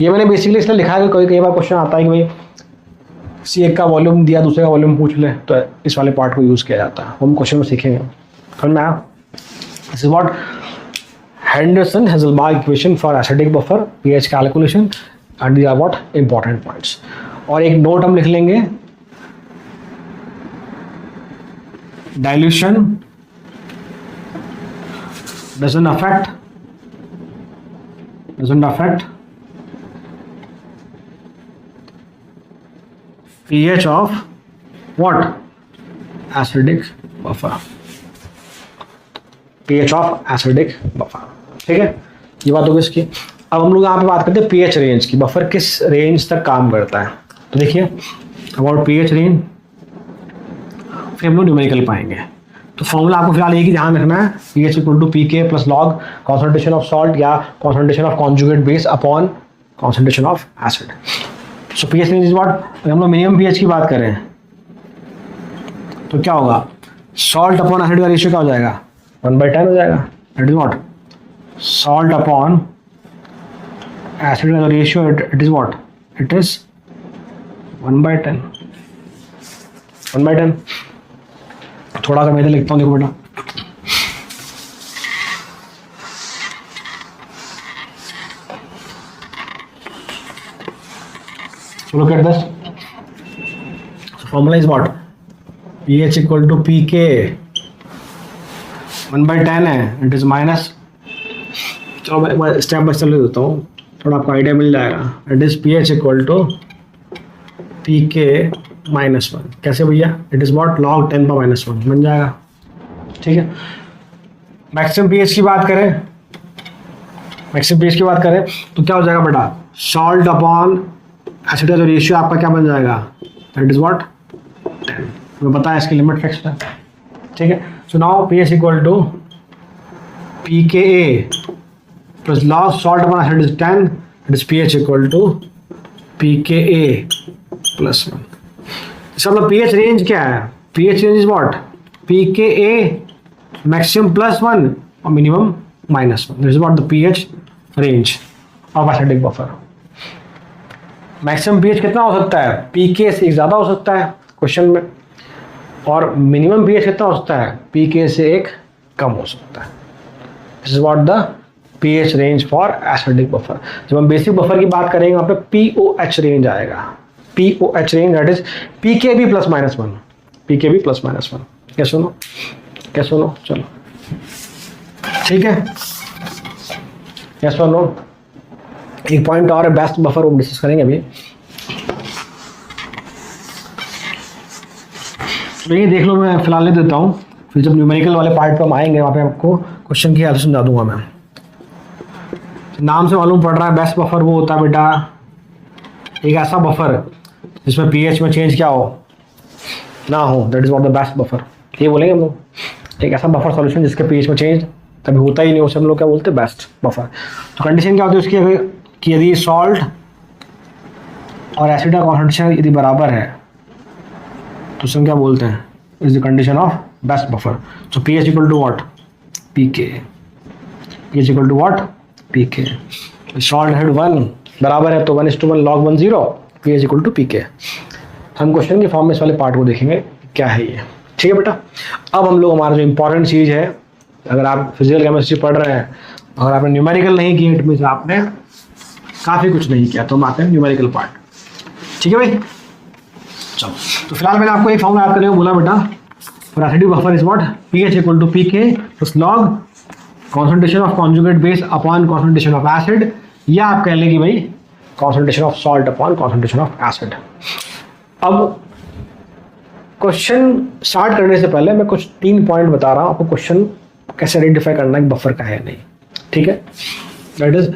ये मैंने बेसिकली इसलिए लिखा है कि कई बार क्वेश्चन आता है कि भाई किसी एक का वॉल्यूम दिया दूसरे का वॉल्यूम पूछ ले, तो इस वाले पार्ट को यूज़ किया जाता है. हम क्वेश्चन में सीखेंगे. समझ में आया? This is what Henderson-Hasselbalch equation for acidic buffer pH calculation, and these are what important points. और एक नोट हम लिख लेंगे, dilution doesn't affect pH of what, acidic buffer. pH of acidic buffer. ठीक है, ये बात होगी इसकी. अब हम लोग यहाँ पे बात करते हैं pH रेंज की. बफर किस रेंज तक काम करता है, तो देखिए अबाउट pH रेंज फिर हम लोग न्यूमेरिकल पाएंगे. तो फॉर्मूला आपको फिलहाल एक ही ध्यान रखना है, pH equal to pK plus log concentration of salt या concentration of conjugate base upon concentration of acid. So pH range is what, अगर हम लोग मिनिमम pH की बात करें तो क्या होगा, सॉल्ट अपॉन एसिड का रेशियो क्या हो जाएगा, 1/10 हो जाएगा. That is what, salt upon acid का ratio it is what, it is 1/10. थोड़ा सा मैं इधर लिखता हूँ, देखो बेटा. So look at this. So formula is what? pH equal to pK. 1/10 है, it is minus. चलो मैं स्टेप बाय स्टेप ले देता हूँ, थोड़ा आपको आइडिया मिल जाएगा. It is pH equal to pK -1. कैसे भैया, इट इज वॉट, लॉग 10⁻⁻1 बन जाएगा. ठीक है. मैक्सिमम pH की बात करें तो क्या हो जाएगा बेटा, सॉल्ट अपॉन एसिड का जो रेशियो आपका क्या बन जाएगा, दैट इज व्हाट 10. तुम्हें पता है इसकी लिमिट फिक्स्ड है. ठीक है. So now pH equal to pKa plus log salt upon acid is 10, it is pH equal to pKa +1. इसका मतलब pH रेंज क्या है, pH range is what, pKa maximum +1 और minimum -1. This is what the pH range of acidic buffer. Maximum pH कितना हो सकता है, pK से ज़्यादा हो सकता है क्वेश्चन में, और मिनिमम pH कितना हो सकता है, pK से एक कम हो सकता है. This is what the pH range for acidic buffer. जब हम बेसिक बफर की बात करेंगे वहाँ पे POH रेंज आएगा. POH range that is pKb +-1. pKb +-1. क्या सुनो चलो ठीक है. क्या सुनो, एक पॉइंट और है, बेस्ट बफर वो डिस्कस करेंगे अभी. तो ये देख लो, मैं फिलहाल ले देता हूँ, फिर जब न्यूमेरिकल वाले पार्ट पर हम आएंगे वहाँ पे आपको क्वेश्चन की हेल्प से समझा दूंगा मैं. नाम से मालूम पड़ रहा है बेस्ट बफर वो होता है बेटा एक ऐसा बफर जिसमें पीएच में चेंज क्या हो ना हो, that is what the best buffer, ये बोलेंगे हम लोग। एक ऐसा बफर सॉल्यूशन जिसके पीएच में चेंज कभी होता ही नहीं, उसे हम लोग क्या बोलते हैं, बेस्ट बफर। तो कंडीशन क्या होती है उसकी कि यदि सॉल्ट और एसिड का कॉन्सेंट्रेशन यदि बराबर है तो उसे हम क्या बोलते हैं, is the condition of best buffer. So pH equal to what, pK, pH equal to what, pK. Salt head 1 बराबर है तो 1:1 log 1 0, pH equal to pK. हम क्वेश्चन के फॉर्म में इस वाले पार्ट को देखेंगे क्या है ये, ठीक है बेटा। अब हम लोग हमारा जो इंपॉर्टेंट चीज़ है, अगर आप फिजिकल केमिस्ट्री पढ़ रहे हैं और आपने न्यूमेरिकल नहीं किया, इट मीन्स आपने काफ़ी कुछ नहीं किया, तो हम आते हैं न्यूमेरिकल पार्ट, ठीक है भाई। चलो, तो फिलहाल मैंने आपको एक फॉर्मूला याद करने को बोला बेटा, for acidic buffer is what, pH equal to pK plus log concentration of conjugate base upon concentration of acid, या आप कह लें कि भाई concentration of salt upon concentration of acid. अब क्वेश्चन स्टार्ट करने से पहले मैं कुछ 3 पॉइंट बता रहा हूँ आपको, क्वेश्चन कैसे आइडेंटिफाई करना है बफर का है नहीं, ठीक है। That is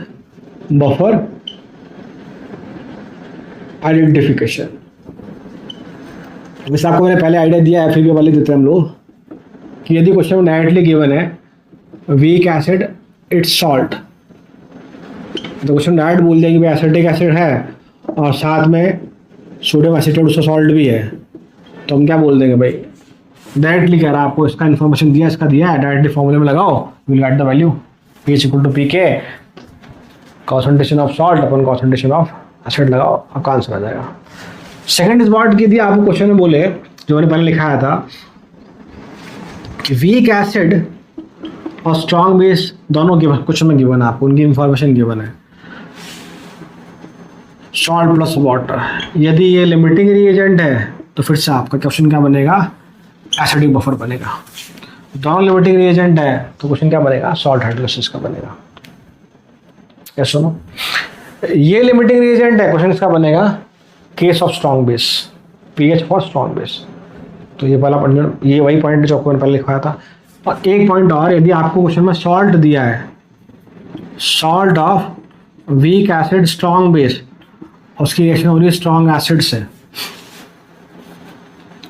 buffer identification. जैसे आपको मैंने पहले आइडिया दिया है, फिर भी वाले देते हैं हम लोग, कि यदि क्वेश्चन में डायरेक्टली गिवन है वीक एसिड इट्स सॉल्ट, तो क्वेश्चन डायरेक्ट बोल दिया कि भाई एसिटिक एसिड है और साथ में सोडियम एसीटेट उसका सॉल्ट भी है, तो हम क्या बोल देंगे भाई, डायरेक्टली कह रहा है आपको, इसका इन्फॉर्मेशन दिया, इसका दिया है, डायरेक्टली फॉर्मूले में लगाओ, will get the value pH equal to pK concentration of salt upon concentration of acid, लगाओ, आपका आंसर आ जाएगा। सेकंड इस बात की थी आपको क्वेश्चन में बोले, जो मैंने पहले लिखाया था कि वीक एसिड और स्ट्रॉन्ग बेस दोनों गिवन, क्वेश्चन में गिवन है आपको, उनकी इंफॉर्मेशन गिवन है, सॉल्ट प्लस वाटर। यदि ये लिमिटिंग रिएजेंट है तो फिर से आपका क्वेश्चन क्या बनेगा, एसिडिक बफर बनेगा। दोनों लिमिटिंग रिएजेंट है तो क्वेश्चन क्या बनेगा, सॉल्ट हाइड्रोलिसिस का बनेगा। क्या सुनो, ये लिमिटिंग रिएजेंट है, क्वेश्चन इसका बनेगा case of strong base, pH for strong base. तो ये पहला पॉइंट, ये वही पॉइंट जो आपको मैंने पहले लिखवाया था। और एक पॉइंट और, यदि आपको क्वेश्चन में सॉल्ट दिया है, salt of weak acid strong base, उसकी रिएक्शन हो रही है स्ट्रॉन्ग एसिड से,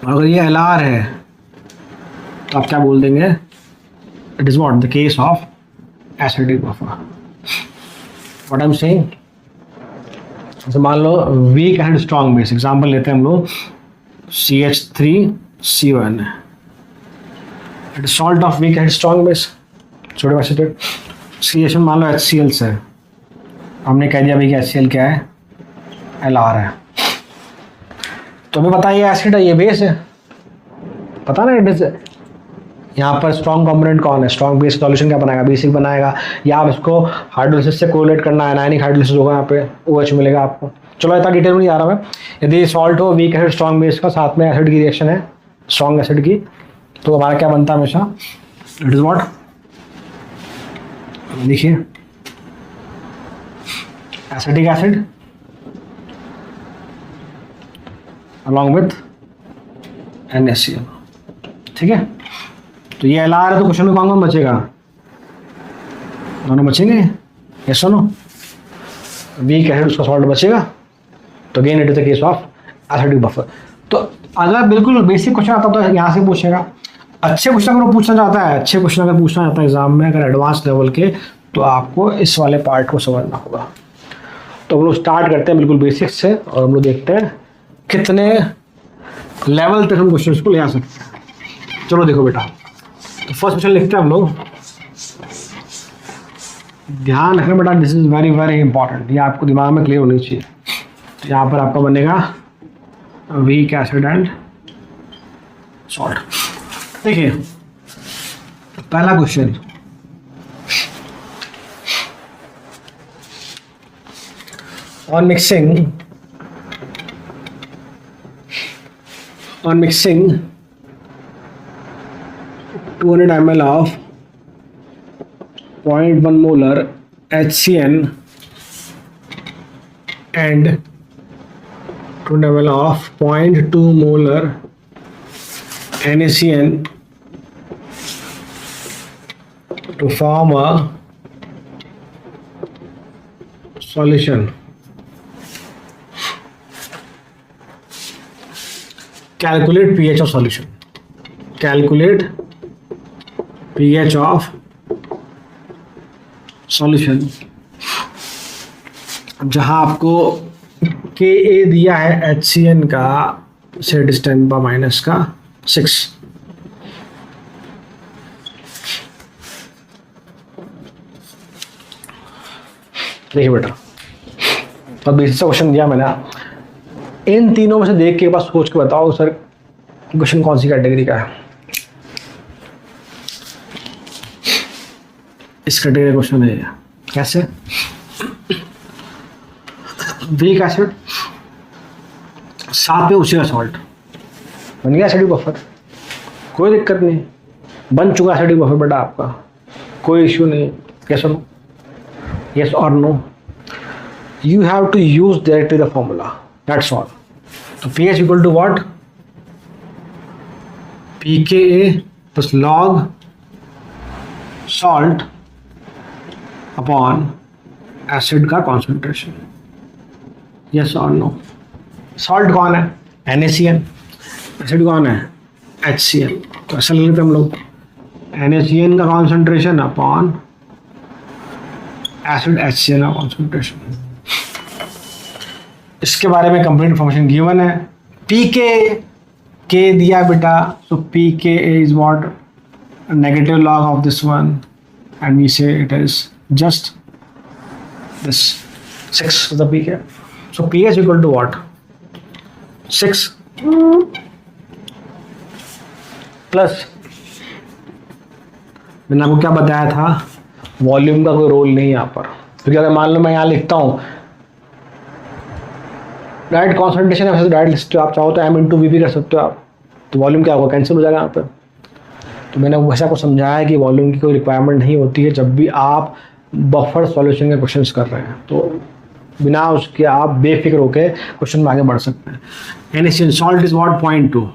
अगर ये LR है तो आप क्या बोल देंगे, it is what, the case of acidic buffer. What I am saying, जैसे मान लो weak acid strong base, example लेते हैं हम लोग CH3CON, it is salt of weak acid strong base, sodium acetate. Reaction मान लो HCl से, हमने कह दिया भाई कि HCl क्या है, LR है, तो हमें पता है ये एसिड है, ये बेस है, पता ना, इट इज यहाँ पर स्ट्रॉन्ग कंपोनेंट कौन है, स्ट्रॉन्ग बेस सॉल्यूशन क्या बनाएगा, बेसिक बनाएगा, या आप इसको हाइड्रोलिसिस से कोरिलेट करना है, आयनिक हाइड्रोलिसिस होगा, यहाँ पे OH मिलेगा आपको। चलो इतना डिटेल में नहीं आ रहा मैं, यदि सॉल्ट हो वीक एसिड स्ट्रॉन्ग बेस का, साथ में एसिड की रिएक्शन है स्ट्रॉन्ग एसिड की, तो हमारा क्या बनता है हमेशा, इट इज व्हाट, देखिए acetic acid along with NaCl, ठीक है। तो ये LR है, तो क्वेश्चन में कौन कौन बचेगा, दोनों बचेंगे, ये सुनो, वीक एसिड उसका सॉल्ट बचेगा, तो again it is the case of acidic buffer. तो अगर बिल्कुल बेसिक क्वेश्चन आता तो यहाँ से पूछेगा, अच्छे क्वेश्चन अगर वो पूछना चाहता है, अच्छे क्वेश्चन अगर पूछना चाहता है एग्जाम में, अगर एडवांस लेवल के, तो आपको इस वाले पार्ट को समझना होगा। तो हम लोग स्टार्ट करते हैं बिल्कुल बेसिक से, और हम लोग देखते हैं कितने लेवल तक हम क्वेश्चन को ले आ सकते हैं। चलो देखो बेटा, तो फर्स्ट क्वेश्चन लिखते हैं हम लोग, ध्यान रखना बेटा, this is very very important, ये आपको दिमाग में क्लियर होनी चाहिए। तो यहाँ पर आपका बनेगा वीक एसिड एंड सॉल्ट। देखिए पहला question, on mixing 200 ml of 0.1 molar HCN and 200 ml of 0.2 molar NaCN to form a solution calculate pH of solution, calculate pH of solution, जहां आपको के ए दिया है HCN का से डिस्टेंस बा माइनस का 6। देखिए बेटा, अब बेसिक सा क्वेश्चन दिया मैंने, इन तीनों में से देख के बस सोच के बताओ सर क्वेश्चन कौन सी कैटेगरी का है। इस कैटेगरी का क्वेश्चन है। कैसे? वीक एसिड, साथ में उसी का सॉल्ट, बन गया एसिडिक बफर, कोई दिक्कत नहीं, बन चुका एसिडिक बफर बेटा आपका, कोई इश्यू नहीं। कैसे नो? यस और no? You have to use directly the formula, that's all. तो pH equal to what? pKa plus log salt upon acid का कॉन्सेंट्रेशन। यस और नो? सॉल्ट कौन है? NaCN। एसिड कौन है? HCl। तो ऐसा ले लेते हम लोग, NaCN का कॉन्सेंट्रेशन अपॉन एसिड HCl का कॉन्सेंट्रेशन। इसके बारे में कंप्लीट इंफॉर्मेशन गिवन है। pK दिया बेटा, so pKa is what? Negative log of this one, and we say it is just this 6 is the pK. So pH equal to what? 6 plus, मैंने आपको क्या बताया था, वॉल्यूम का कोई रोल नहीं यहाँ पर, क्योंकि अगर मान लो मैं यहाँ लिखता हूँ डायरेक्ट कॉन्सेंट्रेशन है, डायरेक्ट लिख सकते हो, आप चाहो तो m इंटू वी भी कर सकते हो आप, तो वॉल्यूम क्या होगा? कैंसिल हो जाएगा यहाँ पर। तो मैंने वैसा को समझाया है कि वॉल्यूम की कोई रिक्वायरमेंट नहीं होती है जब भी आप बफर सॉल्यूशन के क्वेश्चंस कर रहे हैं, तो बिना उसके आप बेफिक्र होकर क्वेश्चन में आगे बढ़ सकते हैं। NaCN salt is what? 0.2,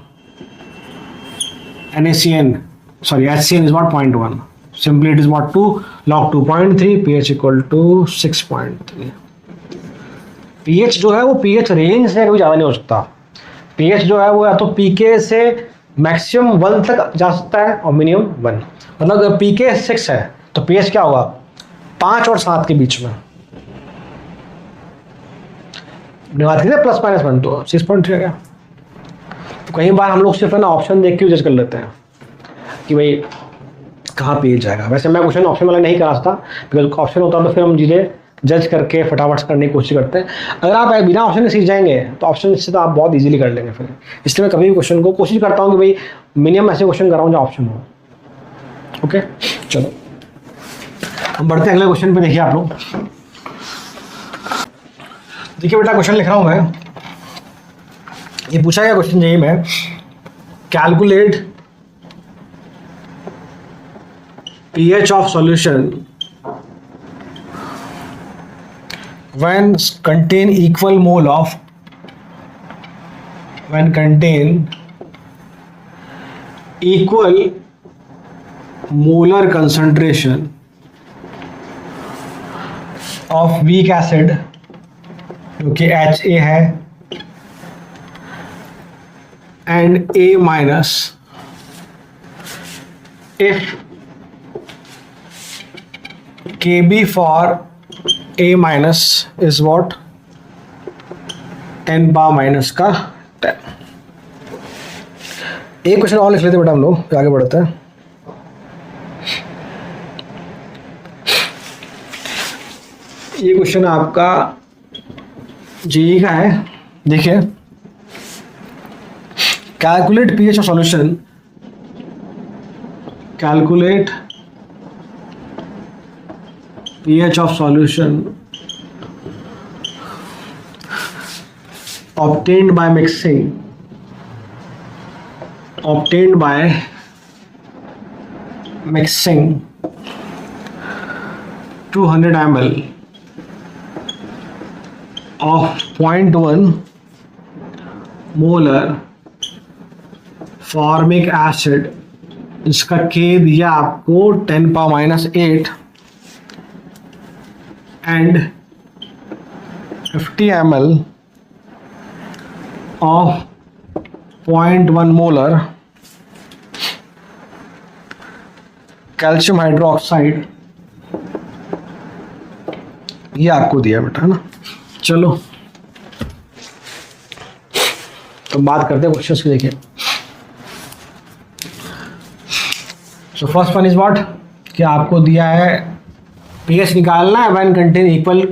HCN is what? 0.1. Simply it is what? 2 log 2.3, pH equal to 6.3। pH जो है वो pH रेंज से कभी ज़्यादा नहीं हो सकता। pH जो है वो या तो pK से मैक्सिमम 1 तक जा सकता है और मिनिमम 1। मतलब अगर pK 6 है तो pH क्या होगा? 5 और 7 के बीच में। बात करें प्लस माइनस 1 तो 6.3 है क्या? तो कई बार हम लोग सिर्फ है ना ऑप्शन देख के जज कर लेते हैं कि भाई कहाँ pH जाएगा। वैसे मैं क्वेश्चन ऑप्शन वाला नहीं करा सकता, बिकॉज ऑप्शन होता तो फिर हम चीज़ें जज करके फटाफट करने की कोशिश करते हैं। अगर आप बिना ऑप्शन के सीख जाएंगे तो ऑप्शन से तो आप बहुत इजीली कर लेंगे फिर। इसलिए मैं कभी भी क्वेश्चन को कोशिश करता हूँ कि भाई मिनिमम ऐसे क्वेश्चन कराऊँ जो ऑप्शन हो। ओके, चलो हम बढ़ते हैं अगले क्वेश्चन पे। देखिए आप लोग, देखिए बेटा क्वेश्चन लिख रहा हूँ मैं, ये पूछा गया क्वेश्चन यही में, calculate pH of solution when contain equal mole of equal molar concentration of weak acid जो कि HA है and A minus if Kb for A minus is what? 10 power minus का 10। एक क्वेश्चन और लिख लेते बेटा हम लोग, फिर आगे बढ़ते हैं। ये क्वेश्चन आपका जेईई का है। देखिए, calculate pH of solution, calculate pH of solution obtained by mixing 200 ml of 0.1 molar formic acid, इसका K दिया आपको 10 power minus 8 and 50 ml of 0.1 molar calcium hydroxide, ये आपको दिया बेटा, है ना। चलो तो बात करते हैं क्वेश्चंस की। देखिए so first one is what, कि आपको दिया है पीएच निकालना है when contain equal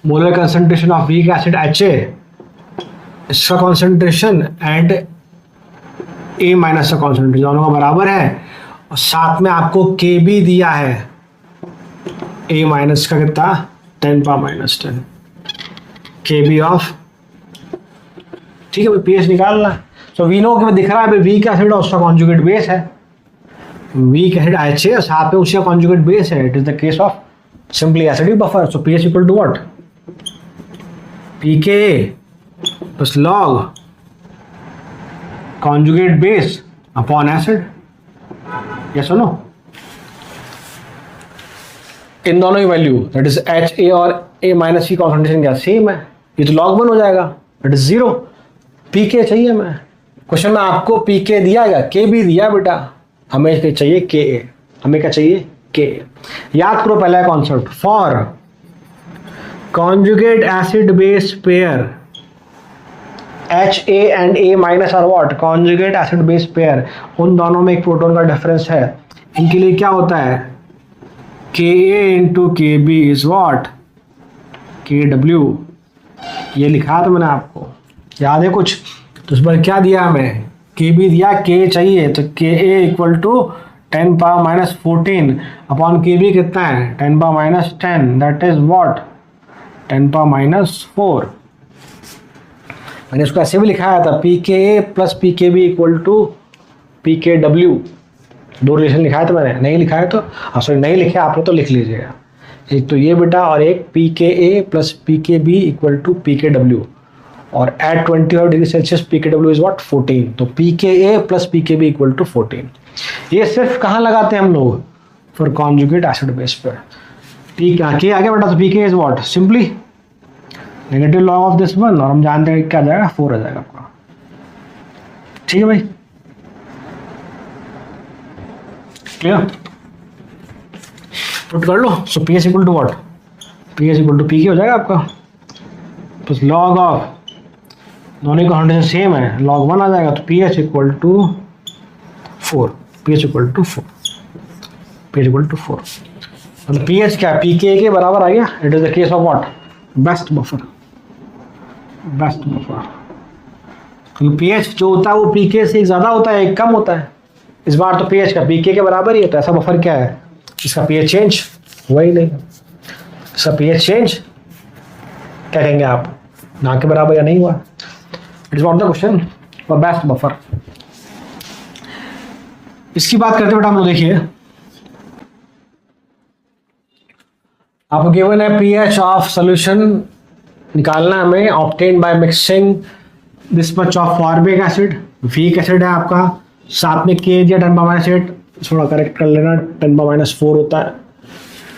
molar concentration of weak acid HA, इसका कॉन्सेंट्रेशन एंड A माइनस का कॉन्सेंट्रेशन दोनों का बराबर है, और साथ में आपको K भी दिया है, A माइनस का कितना 10⁻⁻10 KB ऑफ, ठीक है भाई पीएच निकालना है। सो वी नो कि दिख रहा है वीक एसिड और उसका कॉन्जुगेट बेस है, वीक एसिड HA और साथ में उसका कॉन्जुगेट बेस है, it is the case of simply acidic buffer. So pH equal to what, pKa plus log conjugate base upon acid, yes और नो। इन दोनों की वैल्यू दैट इज HA और A माइनस की कॉन्सेंट्रेशन क्या same है, ये तो log 1 हो जाएगा, दैट इज 0। pK चाहिए हमें, क्वेश्चन में आपको pK दिया है, K भी दिया बेटा, हमें चाहिए Ka, हमें क्या चाहिए Ka। याद करो पहला concept, for conjugate acid base pair HA and A minus are what, conjugate acid base pair, उन दोनों में एक प्रोटॉन का डिफरेंस है, इनके लिए क्या होता है Ka into KB is what KW, ये लिखा था मैंने आपको, याद है कुछ। तो इस बार क्या दिया हमें, KB दिया, K चाहिए, तो Ka equal to 10⁻14 upon KB कितना है 10⁻10, दैट इज व्हाट 10⁻4। मैंने इसको ऐसे भी लिखाया था, pKa plus pKb equal to pKw, दो रिलेशन लिखाया था मैंने, नहीं लिखा है तो सॉरी नहीं लिखा आपने तो लिख लीजिएगा, एक तो ये बेटा और एक pKa plus pKb equal to pKw, और at 25 degree Celsius pKw is what 14, तो pKa plus pKb equal to 14। ये सिर्फ कहाँ लगाते हैं हम लोग, फॉर कॉन्जुगेट एसिड बेस पर। ठीक है के आगे बेटा, तो pK is what simply negative log of this one, और हम जानते हैं क्या आ जाएगा 4 आ जाएगा आपका, ठीक है भाई क्लियर, पुट कर लो। So pH equal to what, pH equal to pK हो जाएगा आपका, प्लस लॉग ऑफ, दोनों की कॉन्सेंट्रेशन सेम है, log 1 आ जाएगा, तो pH equal to 4, pH equal to 4, pH equal to 4, मतलब pH क्या pK के बराबर आ गया, it is the case of what best buffer, best buffer. क्योंकि pH जो होता है वो pK से एक ज़्यादा होता है, एक कम होता है, इस बार तो pH का pK के बराबर ही है, तो ऐसा बफर क्या है, इसका pH चेंज हुआ ही नहीं, इसका pH चेंज क्या कहेंगे आप, ना के बराबर या नहीं हुआ, it is not the question for best buffer. इसकी बात करते बेटा हम लोग, देखिए आपको गिवन है pH ऑफ सोल्यूशन निकालना हमें, obtain by mixing this much of formic acid, weak acid है आपका, साथ में K दिया 10⁻8, थोड़ा करेक्ट कर लेना 10⁻4 होता है,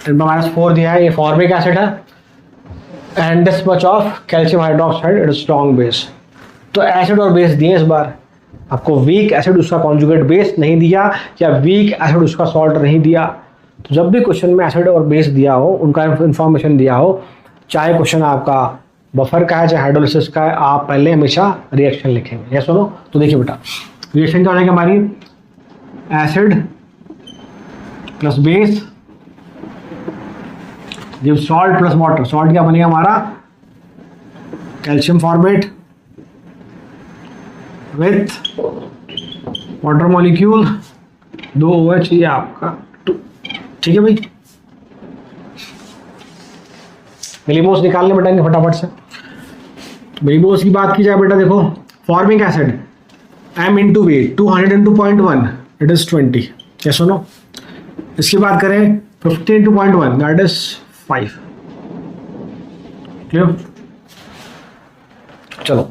10⁻4 दिया है, ये फॉर्मिक एसिड है, and this much of calcium hydroxide, it is strong base. तो एसिड और बेस दिए, इस बार आपको वीक एसिड उसका कॉन्जुगेट बेस नहीं दिया, या वीक एसिड उसका सॉल्ट नहीं दिया। तो जब भी क्वेश्चन में एसिड और बेस दिया हो, उनका इंफॉर्मेशन दिया हो, चाहे क्वेश्चन आपका बफर का है चाहे हाइड्रोलिसिस का है, आप पहले हमेशा रिएक्शन लिखेंगे, ये सुनो। तो देखिए बेटा रिएक्शन क्या हो जाएगी हमारी, acid plus base give salt plus water, salt क्या बनेगा हमारा calcium formate with water molecule 2 OH, ये आपका 2, ठीक है भाई। मिलीमोल्स निकालने बेटा फटाफट से। मिलीमोल्स की बात की जाए बेटा, देखो formic acid M into V 200 into 0.1 it is 20, क्या सुनो। इसकी बात करें 50 इंटू 0.1 दैट इज 5, क्लियर। चलो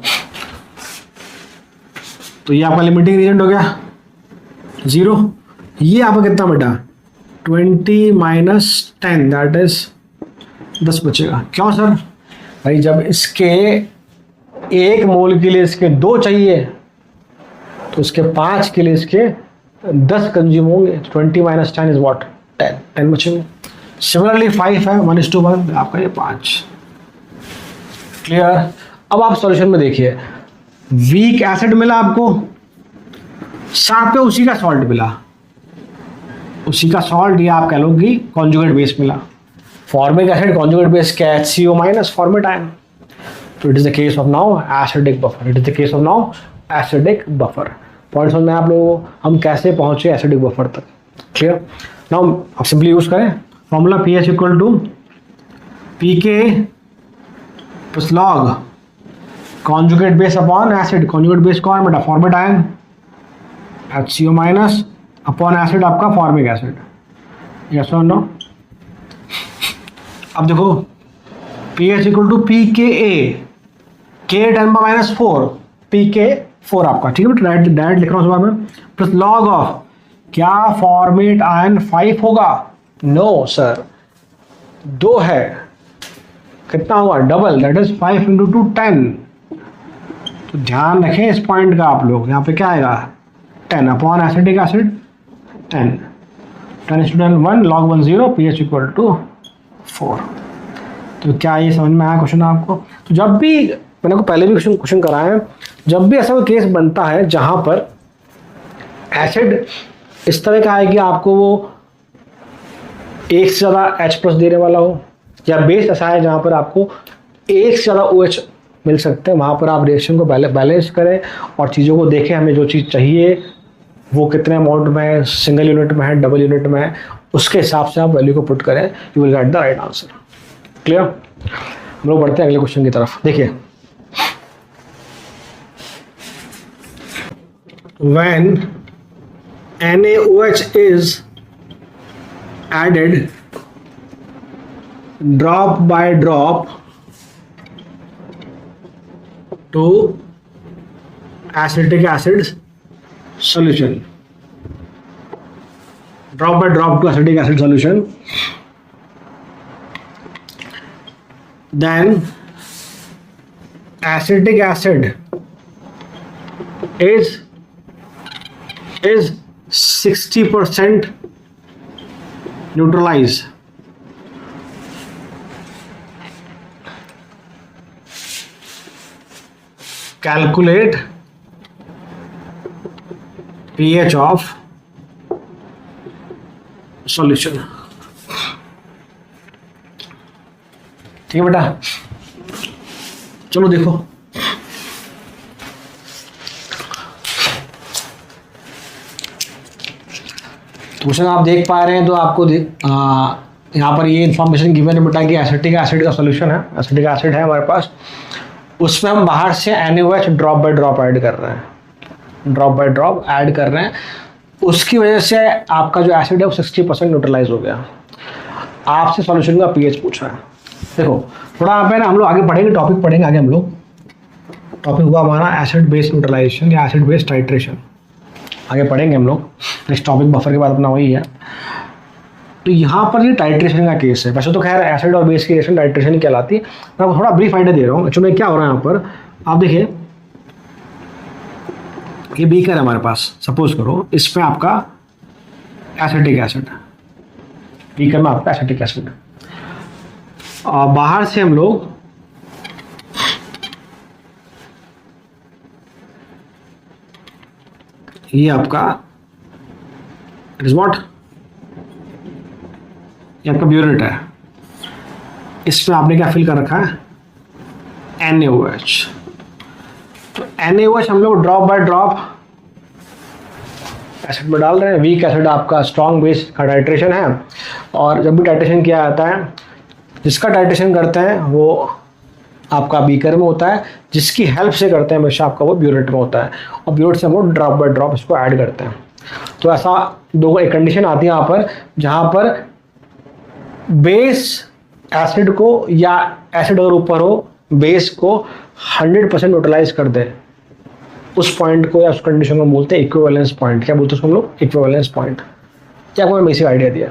तो ये आपका लिमिटिंग रिएजेंट हो गया 0, ये आपका कितना बेटा 20-10 दैट इज 10 बचेगा। क्यों सर, भाई जब इसके 1 मोल के लिए इसके 2 चाहिए तो इसके 5 के लिए इसके 10 कंज्यूम होंगे। 20 माइनस 10 इज वॉट 10 बचेंगे। सिमिलरली 5 है 1:1 आपका ये 5। क्लियर। अब आप सॉल्यूशन में देखिए, वीक एसिड मिला आपको, साथ में उसी का सॉल्ट मिला, उसी का सॉल्ट, या आप कह लो कि कॉन्जुगेट बेस मिला। फॉर्मिक एसिड कॉन्जुगेट बेस क्या है, HCO माइनस फॉर्मेट आयन। तो it is the case of now acidic buffer, it is the case of now acidic buffer. Point समझ में आप लोगों हम कैसे पहुंचे एसिडिक बफर तक। क्लियर। नाउ आप सिंपली यूज करें formula pH equal to pK plus log conjugate base upon acid. Conjugate base कौन बेटा, formate ion, HCO minus upon acid आपका फॉर्मिक एसिड। यस और नो। अब देखो pH equal to pKa, K 10⁻⁴, pK 4 आपका, ठीक है बेटा, डायरेक्ट लिख रहा हूँ सुबह में, प्लस लॉग ऑफ क्या फॉर्मेट आयन 5 होगा, नो सर 2 है, कितना होगा डबल, दैट इज 5 × 2 10। तो ध्यान रखें इस पॉइंट का आप लोग, यहाँ पे क्या आएगा 10 upon acidic acid 10 10 1 log 1 0 pH equal to 4। तो क्या ये समझ में आया क्वेश्चन आपको। तो जब भी मैंने को पहले भी क्वेश्चन कराया है, जब भी ऐसा कोई केस बनता है जहाँ पर एसिड इस तरह का है कि आपको वो एक से ज़्यादा H+ देने वाला हो, या बेस ऐसा है जहाँ पर आपको एक से ज़्यादा OH मिल सकते हैं, वहाँ पर आप रिएक्शन को बैलेंस करें और चीज़ों को देखें, हमें जो चीज़ चाहिए वो कितने अमाउंट में है, सिंगल यूनिट में है, डबल यूनिट में है, उसके हिसाब से आप वैल्यू को पुट करें, you will get the right answer. Clear. हम लोग बढ़ते हैं अगले क्वेश्चन की तरफ। देखिए, when NaOH is added drop by drop to acetic acid solution, drop by drop to acetic acid solution, then acetic acid is 60% neutralized. Calculate pH of solution. ठीक है बेटा, चलो देखो, क्वेश्चन आप देख पा रहे हैं तो आपको यहाँ पर ये इन्फॉर्मेशन गिवन है बेटा कि एसिटिक एसिड का सॉल्यूशन है, एसिटिक एसिड है हमारे पास, उसमें हम बाहर से NaOH drop by drop add कर रहे हैं, ड्रॉप बाय ड्रॉप ऐड कर रहे हैं, उसकी वजह से आपका जो एसिड है वो 60% न्यूट्रलाइज हो गया। आपसे सॉल्यूशन का pH पूछा है। देखो थोड़ा यहाँ पे ना हम लोग आगे पढ़ेंगे, टॉपिक पढ़ेंगे आगे, हम लोग टॉपिक हुआ हमारा एसिड बेस न्यूट्रलाइजेशन या एसिड बेस टाइट्रेशन, आगे पढ़ेंगे हम लोग। नेक्स्ट टॉपिक बफर के बाद अपना वही है। तो यहाँ पर ये टाइट्रेशन का केस है, वैसे तो खैर एसिड और बेस की रिएक्शन टाइट्रेशन ही कहलाती है, मैं आपको थोड़ा ब्रीफ आइडिया दे रहा हूँ। एक्चुअली क्या हो रहा है यहाँ पर, आप देखिए ये बीकर है हमारे पास, सपोज करो इसमें आपका एसिटिक एसिड, बीकर में आपका एसिटिक एसिड, और बाहर से हम लोग ये आपका इट इज व्हाट, ये आपका ब्यूरेट है, इसमें आपने क्या फिल कर रखा है NaOH। तो NaOH हम लोग ड्रॉप बाय ड्रॉप एसिड में डाल रहे हैं। वीक एसिड आपका स्ट्रॉन्ग बेस का टाइट्रेशन है, और जब भी टाइट्रेशन किया जाता है, जिसका टाइट्रेशन करते हैं वो आपका बीकर में होता है, जिसकी हेल्प से करते हैं हमेशा आपका वो ब्यूरेट में होता है, और ब्यूरेट से हम लोग ड्रॉप बाय ड्रॉप इसको ऐड करते हैं। तो ऐसा दो एक कंडीशन आती है यहाँ पर, जहाँ पर बेस एसिड को या एसिड अगर ऊपर हो, बेस को 100% न्यूट्रलाइज कर दे, उस पॉइंट को या उस कंडीशन को बोलते हैं इक्विवेलेंस पॉइंट। क्या बोलते हैं उसको हम लोग, इक्विवेलेंस पॉइंट। क्या आपको मैं बेसिक आइडिया दिया,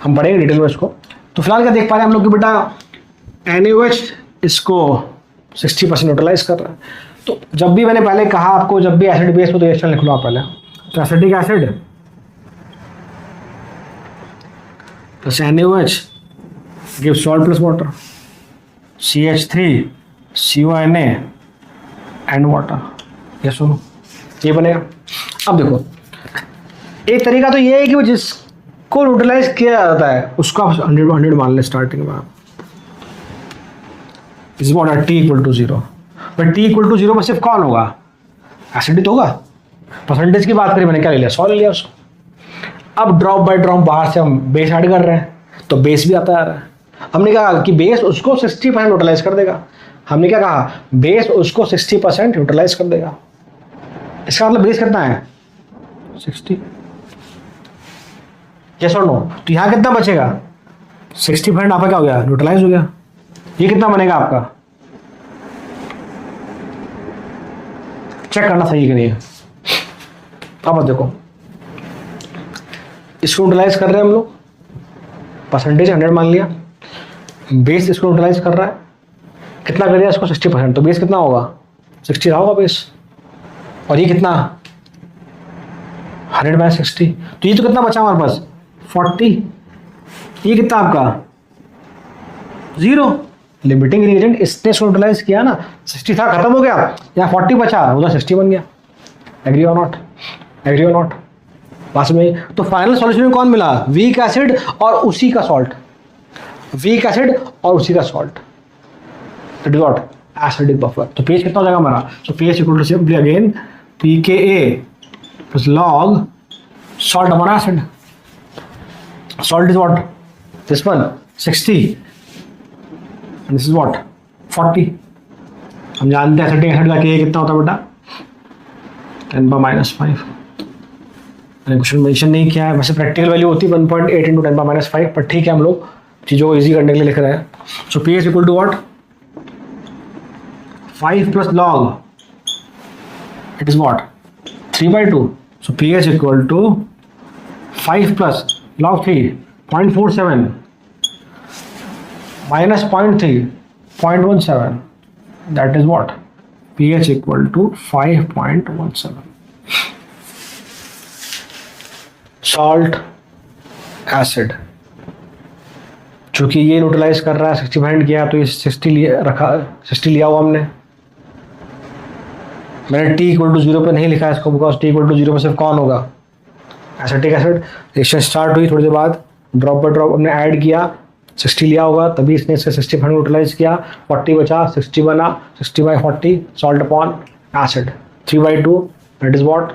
हम पढ़ेंगे डिटेल में इसको। तो फिलहाल क्या देख पा रहे हैं हम लोग कि बेटा NaOH इसको 60% न्यूट्रलाइज कर रहा है, तो जब भी मैंने पहले कहा आपको, जब भी एसिड बेस हो तो रिएक्शन लिख लो आप पहले। तो acetic acid plus NaOH give salt plus water, CH3 CONA and water, ये सुनो ये बनेगा। अब देखो एक तरीका तो ये है कि वो जिसको न्यूट्रलाइज किया जाता है उसका 100 मान ले स्टार्टिंग में। Is what T equal to 0, but T equal to 0 में सिर्फ कौन होगा, एसिड तो होगा। परसेंटेज की बात करी मैंने, क्या ले लिया, 100 ले लिया उसको। अब ड्रॉप बाय ड्रॉप बाहर से हम बेस ऐड कर रहे हैं तो बेस भी आता आ रहा है। हमने कहा कि बेस उसको 60% न्यूट्रलाइज कर देगा। हमने क्या कहा, बेस उसको 60% न्यूट्रलाइज कर देगा। इसका मतलब बेस कितना है 60, यस और नो। तो यहाँ कितना बचेगा 60% आपका क्या हो गया, न्यूट्रलाइज हो गया। ये कितना बनेगा आपका, चेक करना सही कि नहीं है। अब देखो इसको न्यूट्रलाइज कर रहे हैं हम लोग, परसेंटेज 100 मान लिया, बेस इसको न्यूट्रलाइज कर रहा है, कितना कर दिया इसको 60%, तो बेस कितना होगा 60 रहा होगा बेस। और ये कितना 100/60, तो ये तो कितना बचा हमारे पास 40। ये कितना आपका 0, लिमिटिंग रिएजेंट इसने इसको न्यूट्रलाइज किया ना, 60 था खत्म हो गया, यहाँ 40 बचा उधर 60 बन गया। एग्री और नॉट, एग्री और नॉट, पास में। तो फाइनल सॉल्यूशन में कौन मिला, वीक एसिड और उसी का सॉल्ट, वीक एसिड और उसी का salt, that is what acidic buffer. तो पीएच कितना हो जाएगा हमारा, so pH equal to simply again pKa plus log salt upon acid. Salt is what, this one 60 and this is what 40। हम जानते हैं एसिटिक एसिड का Ka कितना होता है बेटा 10⁻⁵। मैंने क्वेश्चन मेंशन नहीं किया है, वैसे प्रैक्टिकल वैल्यू होती है 1.8 × 10⁻⁵, पर ठीक है हम लोग चीज़ों को इजी करने के लिए लिख रहे हैं। So pH equal to what 5 plus log it is what 3/2। so pH equal to 5 plus log 3 0.47 minus 0.3 0.17, that is what pH equal to 5.17। salt acid चूंकि ये न्यूट्रलाइज कर रहा है 60% किया तो ये 60 लिया हुआ हमने। मैंने T इक्वल टू 0 पे नहीं लिखा है इसको, बिकॉज T इक्वल टू 0 पे सिर्फ कौन होगा एसिटिक एसिड। रिएक्शन स्टार्ट हुई, थोड़ी देर बाद ड्रॉप बाय ड्रॉप हमने ऐड किया, 60 लिया होगा तभी इसने इससे 60% न्यूट्रलाइज किया, 40 बचा, 60 बना, 60/40 salt upon acid 3/2, that is what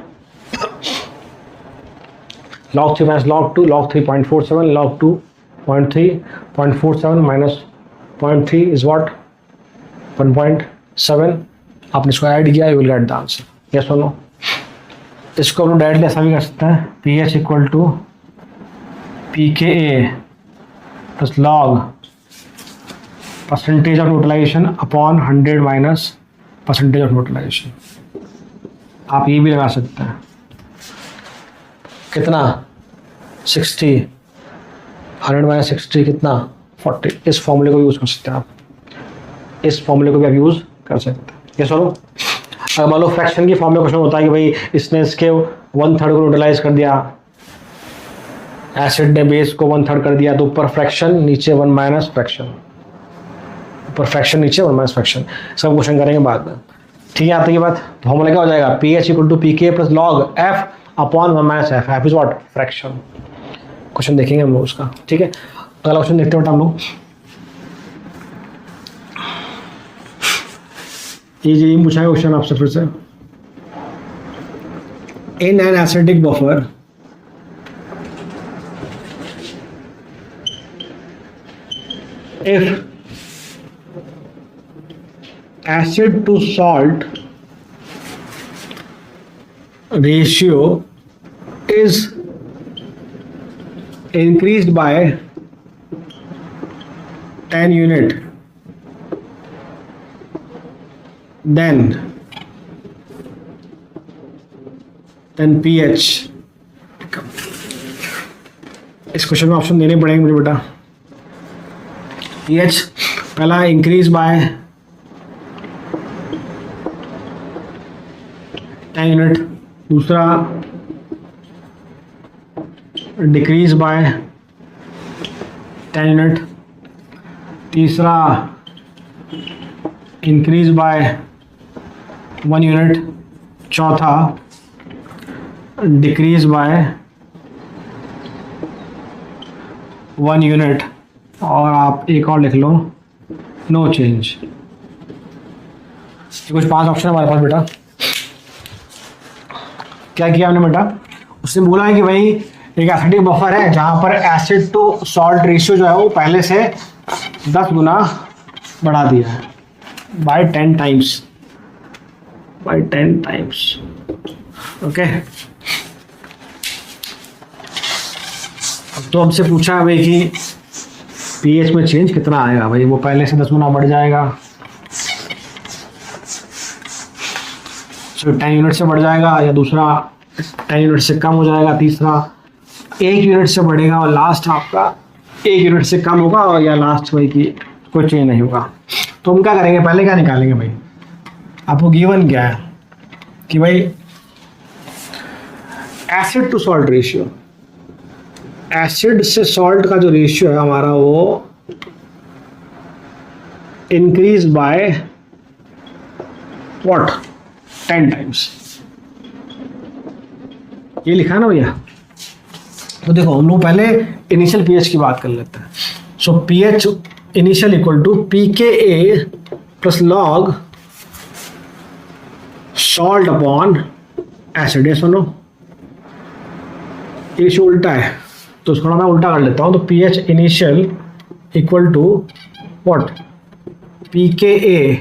log 3 minus log 2, log 3 0.47, log 2 0.3, 0.47 minus 0.3 is what 1.7। आपने इसको ऐड किया, you will get the answer, yes और नो। इसको हम डायरेक्टली ऐसा भी कर सकते हैं, pH equal to pKa plus log percentage of neutralisation upon 100 minus percentage of neutralisation. आप ये भी लगा सकते हैं, कितना 60, 100 माइनस 60 कितना 40। इस फॉर्मूले को भी यूज़ कर सकते हैं आप, इस फॉर्मूले को भी आप यूज़ कर सकते हैं। ये सुनो, अगर मान लो फ्रैक्शन की फॉर्म में क्वेश्चन होता है कि भाई इसने इसके 1/3 को न्यूट्रलाइज कर दिया, एसिड ने बेस को 1/3 कर दिया, तो ऊपर फ्रैक्शन नीचे 1 माइनस फ्रैक्शन, ऊपर फ्रैक्शन नीचे 1 माइनस फ्रैक्शन, सब क्वेश्चन करेंगे बाद में। ठीक है, आती है बात। फॉर्मूला क्या हो जाएगा, pH equal to pK plus log F upon 1 minus F, F is what fraction. Question देखेंगे हम लोग उसका, ठीक है। अगला क्वेश्चन देखते हैं बेटा हम लोग, ये पूछा है क्वेश्चन आपसे फिर से। In an acidic buffer if acid to salt ratio is increased by 10 unit, then pH। इस क्वेश्चन में ऑप्शन देने पड़ेंगे मुझे बेटा। pH पहला इंक्रीज बाय 10 यूनिट, दूसरा डिक्रीज बाय 10 यूनिट, तीसरा इंक्रीज बाय 1 यूनिट, चौथा डिक्रीज बाय 1 यूनिट, और आप एक और लिख लो, नो चेंज। कुछ 5 ऑप्शन हमारे पास बेटा। क्या किया हमने बेटा, उसने बोला है कि भाई एक एसिडिक बफर है जहां पर एसिड टू सॉल्ट रेशियो जो है वो पहले से 10 गुना बढ़ा दिया है, by 10 times, by 10 times. Okay, अब तो हमसे पूछा है भाई कि पीएच में चेंज कितना आएगा, भाई वो पहले से 10 गुना बढ़ जाएगा, 10 यूनिट से बढ़ जाएगा, या दूसरा 10 यूनिट से कम हो जाएगा, तीसरा 1 यूनिट से बढ़ेगा, और लास्ट आपका 1 यूनिट से कम होगा, और या लास्ट भाई की कोई चेंज नहीं होगा। तो हम क्या करेंगे, पहले क्या निकालेंगे भाई, आपको गिवन क्या है कि भाई acid to salt ratio, acid से सॉल्ट का जो रेशियो है हमारा वो इंक्रीज बाय व्हाट, 10 टाइम्स। ये लिखा है ना भैया। तो देखो हम लोग पहले इनिशियल पीएच की बात कर लेते हैं। So pH initial equal to pKa plus log salt upon acid. ये सुनो, ये उल्टा है तो थोड़ा मैं उल्टा कर लेता हूं। तो pH initial equal to what, pKa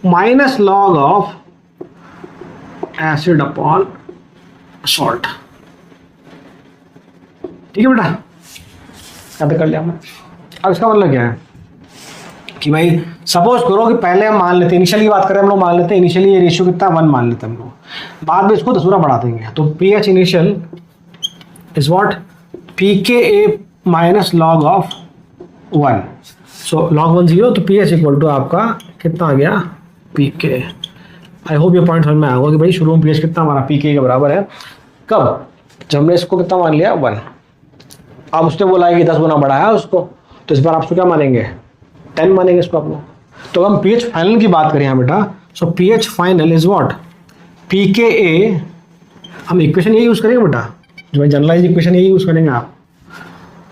minus log of acid upon salt. ठीक है बेटा, यहाँ पे कर लिया हमने। अब इसका मतलब क्या है कि भाई सपोज करो कि पहले हम मान लेते हैं, इनिशियली बात करें हम लोग, मान लेते हैं इनिशियली ये रेशियो कितना 1 मान लेते हैं हम लोग, बाद में इसको 10 गुना बढ़ा देंगे। तो pH initial is what, pKa minus log of 1। So log 1 0, तो पीएच इक्वल टू आपका कितना आ गया, pK। आई होप ये पॉइंट समझ में आएगा कि भाई शुरू में पीएच कितना हमारा pK के बराबर है, कब, जब हमने इसको कितना मान लिया 1। अब उसने बोला है कि 10 गुना बढ़ाया उसको, तो इस बार आप क्या मानेंगे, 10 मानेंगे इसको आप लोग। तो हम पीएच फाइनल की बात करें यहाँ बेटा, सो pH final is what, pKa, हम इक्वेशन यही यूज करेंगे बेटा, जो मैं जनरलाइज इक्वेशन यही यूज करेंगे आप।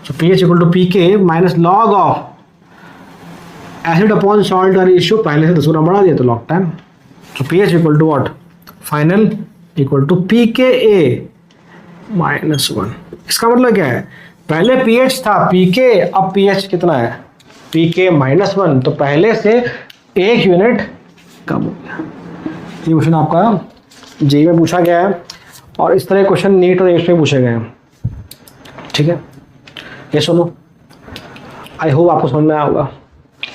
So pH equal to pK minus log of acid upon salt का रेशियो पहले से 10 गुना बढ़ा दिया तो log 10। तो pH equal to what, final equal to pKa minus 1। इसका मतलब क्या है, पहले pH था pK, अब pH कितना है, pK माइनस 1, तो पहले से 1 यूनिट कम हो गया। ये क्वेश्चन आपका जेईई में पूछा गया है, और इस तरह क्वेश्चन नीट और एग्जाम में पूछे गए हैं। ठीक है, ये सुनो, आई होप आपको समझ में आया होगा,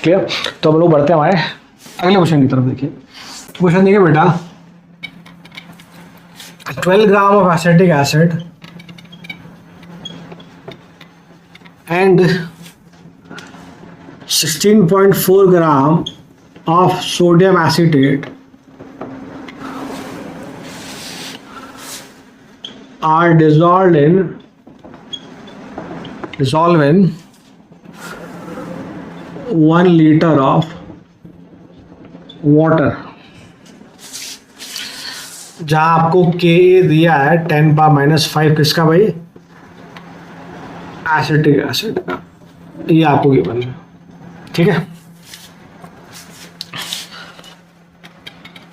क्लियर। तो हम लोग बढ़ते हैं हमारे अगले क्वेश्चन की तरफ। देखिए क्वेश्चन देखिए बेटा, 12 gram of acetic acid and 16.4 gram of sodium acetate are dissolved in 1 liter of water। जहां आपको Ka दिया है 10⁻⁵ किसका भाई, एसिटिक एसिड का, ये आपको गिवन है। ठीक है,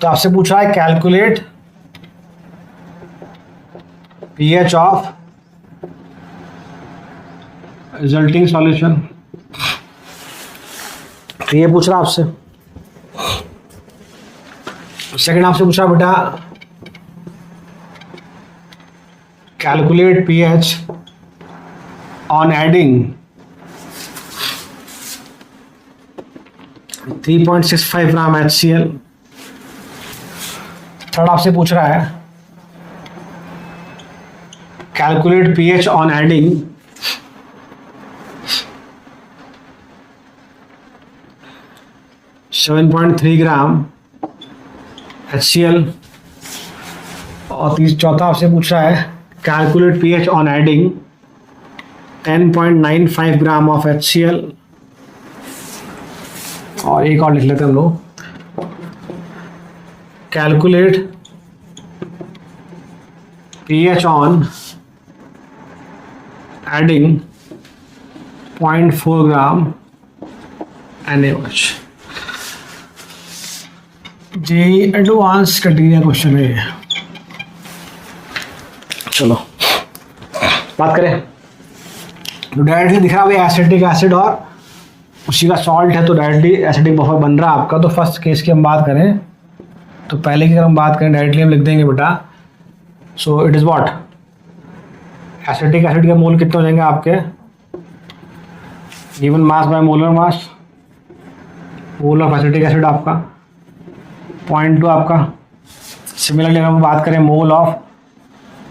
तो आपसे पूछा है calculate pH of resulting solution, तो ये पूछ रहा आपसे। सेकंड आपसे पूछा बेटा calculate pH on adding 3.65 gram HCl। Third आपसे पूछ रहा है calculate pH on adding 7.3 gram HCl और चौथा आपसे पूछ रहा है calculate pH on adding 10.95 gram of HCl, और एक और लिख लेते हैं हम लोग, calculate pH on adding 0.4 gram NaOH। JEE advance category question है ये। चलो बात करें, तो डायरेक्टली दिख रहा है एसिटिक एसिड और उसी का सॉल्ट है, तो डायरेक्टली एसिडिक बफर बन रहा है आपका। तो फर्स्ट केस की हम बात करें, तो पहले की अगर हम बात करें डायरेक्टली हम लिख देंगे बेटा, so it is what, acetic acid के मोल कितने हो जाएंगे आपके, given mass by molar mass, mole of acetic acid आपका 0.2 आपका। सिमिलरली अगर हम बात करें mole of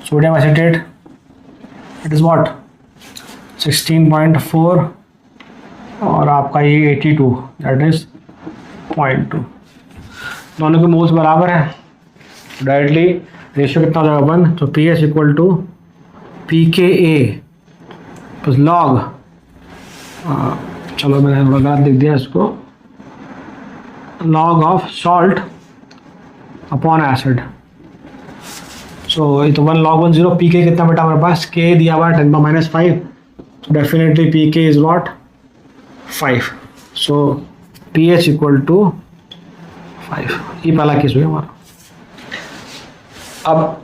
sodium acetate, it is what 16.4 और आपका ये 82, दैट इज 0.2। दोनों के मोल्स बराबर है, डायरेक्टली रेशियो कितना हो जाएगा 1, तो P H equal to pKa plus log, चलो मैंने थोड़ा गलत लिख दिया इसको, log of salt upon acid. So ये तो 1 log 1 0, pK कितना बेटा हमारे पास, k दिया हुआ है 10⁻⁵, so definitely pK is what 5, so pH equal to 5। ये पहला केस हो गया हमारा। अब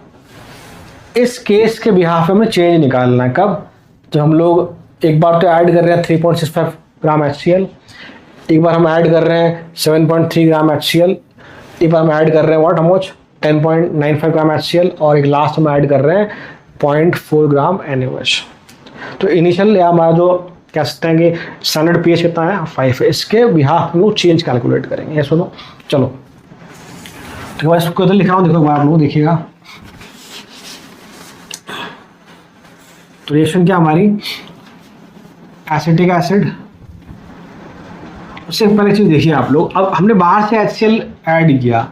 इस केस के बिहाफ में हमें चेंज निकालना है, कब, जब हम लोग एक बार तो ऐड कर रहे हैं 3.65 ग्राम HCl, एक बार हम ऐड कर रहे हैं 7.3 ग्राम HCl, एक बार हम ऐड कर रहे हैं व्हाट हमोच 10.95 ग्राम HCl, और एक लास्ट हम ऐड कर रहे हैं 0.4 ग्राम NaOH। तो इनिशियल या हमारा जो कह सकते हैं कि स्टैंडर्ड पीएच कितना है 5 है, इसके बिहाफ में लोग चेंज कैलकुलेट करेंगे। ये सुनो, चलो ठीक है, इसको इधर लिख रहा हूँ, देखो आप लोग देखिएगा। तो रिएक्शन क्या हमारी, एसिटिक एसिड, उससे पहले चीज देखिए आप लोग, अब हमने बाहर से HCl ऐड किया,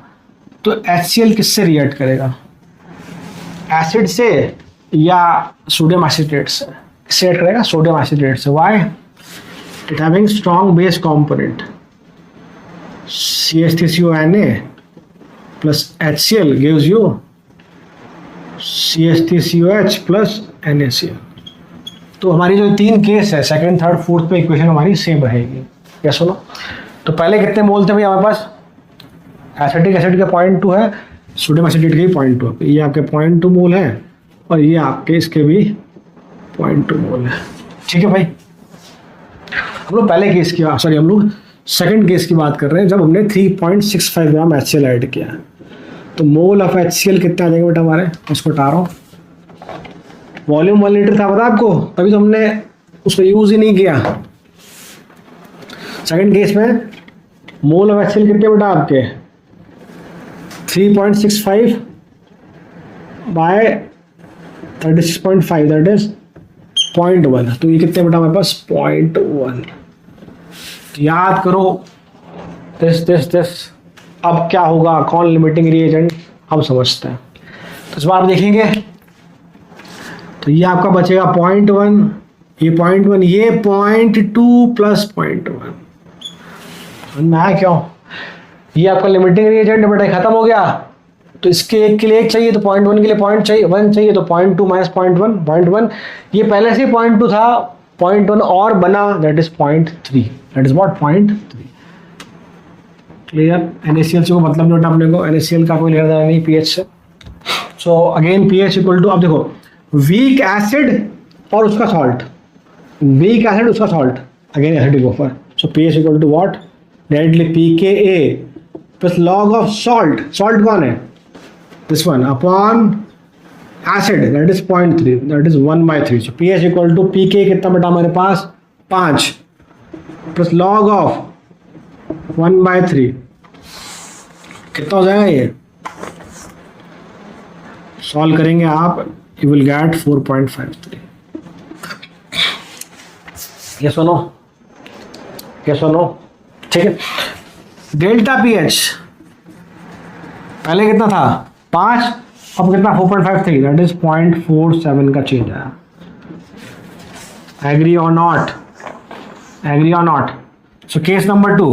तो HCl किससे रिएक्ट करेगा, एसिड से या सोडियम एसिटेट से, किससे रिएक्ट करेगा, सोडियम एसिटेट से। Why, it having strong base component CH3CONa plus HCl gives you CH3COH plus NaCl। तो हमारी जो 3 केस है, सेकंड, थर्ड, फोर्थ पे इक्वेशन हमारी सेम रहेगी। या सुनो, तो पहले कितने मोल थे भाई हमारे पास, एसिटिक एसिड का 0.2 है, सोडियम एसिटेट के 0.2, ये आपके 0.2 मोल है और ये आपके इसके भी 0.2 मोल है। ठीक है भाई, हम लोग पहले केस की, सॉरी हम लोग सेकंड केस की बात कर रहे हैं, जब हमने 3.65 ग्राम HCl ऐड किया, तो मोल ऑफ HCl कितना आ जाएगा बेटा हमारे, उसको हटा रहा हूँ, वॉल्यूम 1 लीटर था पता आपको, तभी तो हमने उसको यूज ही नहीं किया। सेकंड केस में मोल ऑफ HCl कितने बेटा आपके 3.65 बाय 36.5, दैट इज 0.1, तो ये कितने बेटा हमारे पास 0.1। याद करो दिस। अब क्या होगा, कौन लिमिटिंग रिएजेंट हम समझते हैं, तो इस बार आप देखेंगे, तो ये आपका बचेगा 0.1, ये 0.1, ये 0.2 प्लस 0.1, मैं आया क्यों, ये आपका लिमिटिंग रिएजेंट बेटा खत्म हो गया, तो इसके एक के लिए एक चाहिए, तो 0.1 के लिए 1 चाहिए, तो 0.2 माइनस 0.1, ये पहले से 0.2 था, 0.1 और बना, that is 0.3, that is what 0.3। Clear, NaCl से को मतलब नहीं होता अपने को, NaCl का कोई लेना देना नहीं पीएच से। So again pH equal to, अब देखो वीक एसिड और उसका सॉल्ट, वीक एसिड उसका salt, again acidic buffer, so pH equal to what, directly pKa plus log of salt, salt कौन है this one, upon acid, that is 0.3, that is 1/3। So pH equal to pK कितना बेटा हमारे पास 5 plus log of 1/3, कितना हो जाएगा ये, solve करेंगे आप, यू विल गेट 4.53। ये सुनो, ठीक है। डेल्टा पीएच पहले कितना था 5, अब कितना 4.53, दैट इज 0.47 का चेंज आया. एग्री और नॉट, एग्री और not. So case number 2,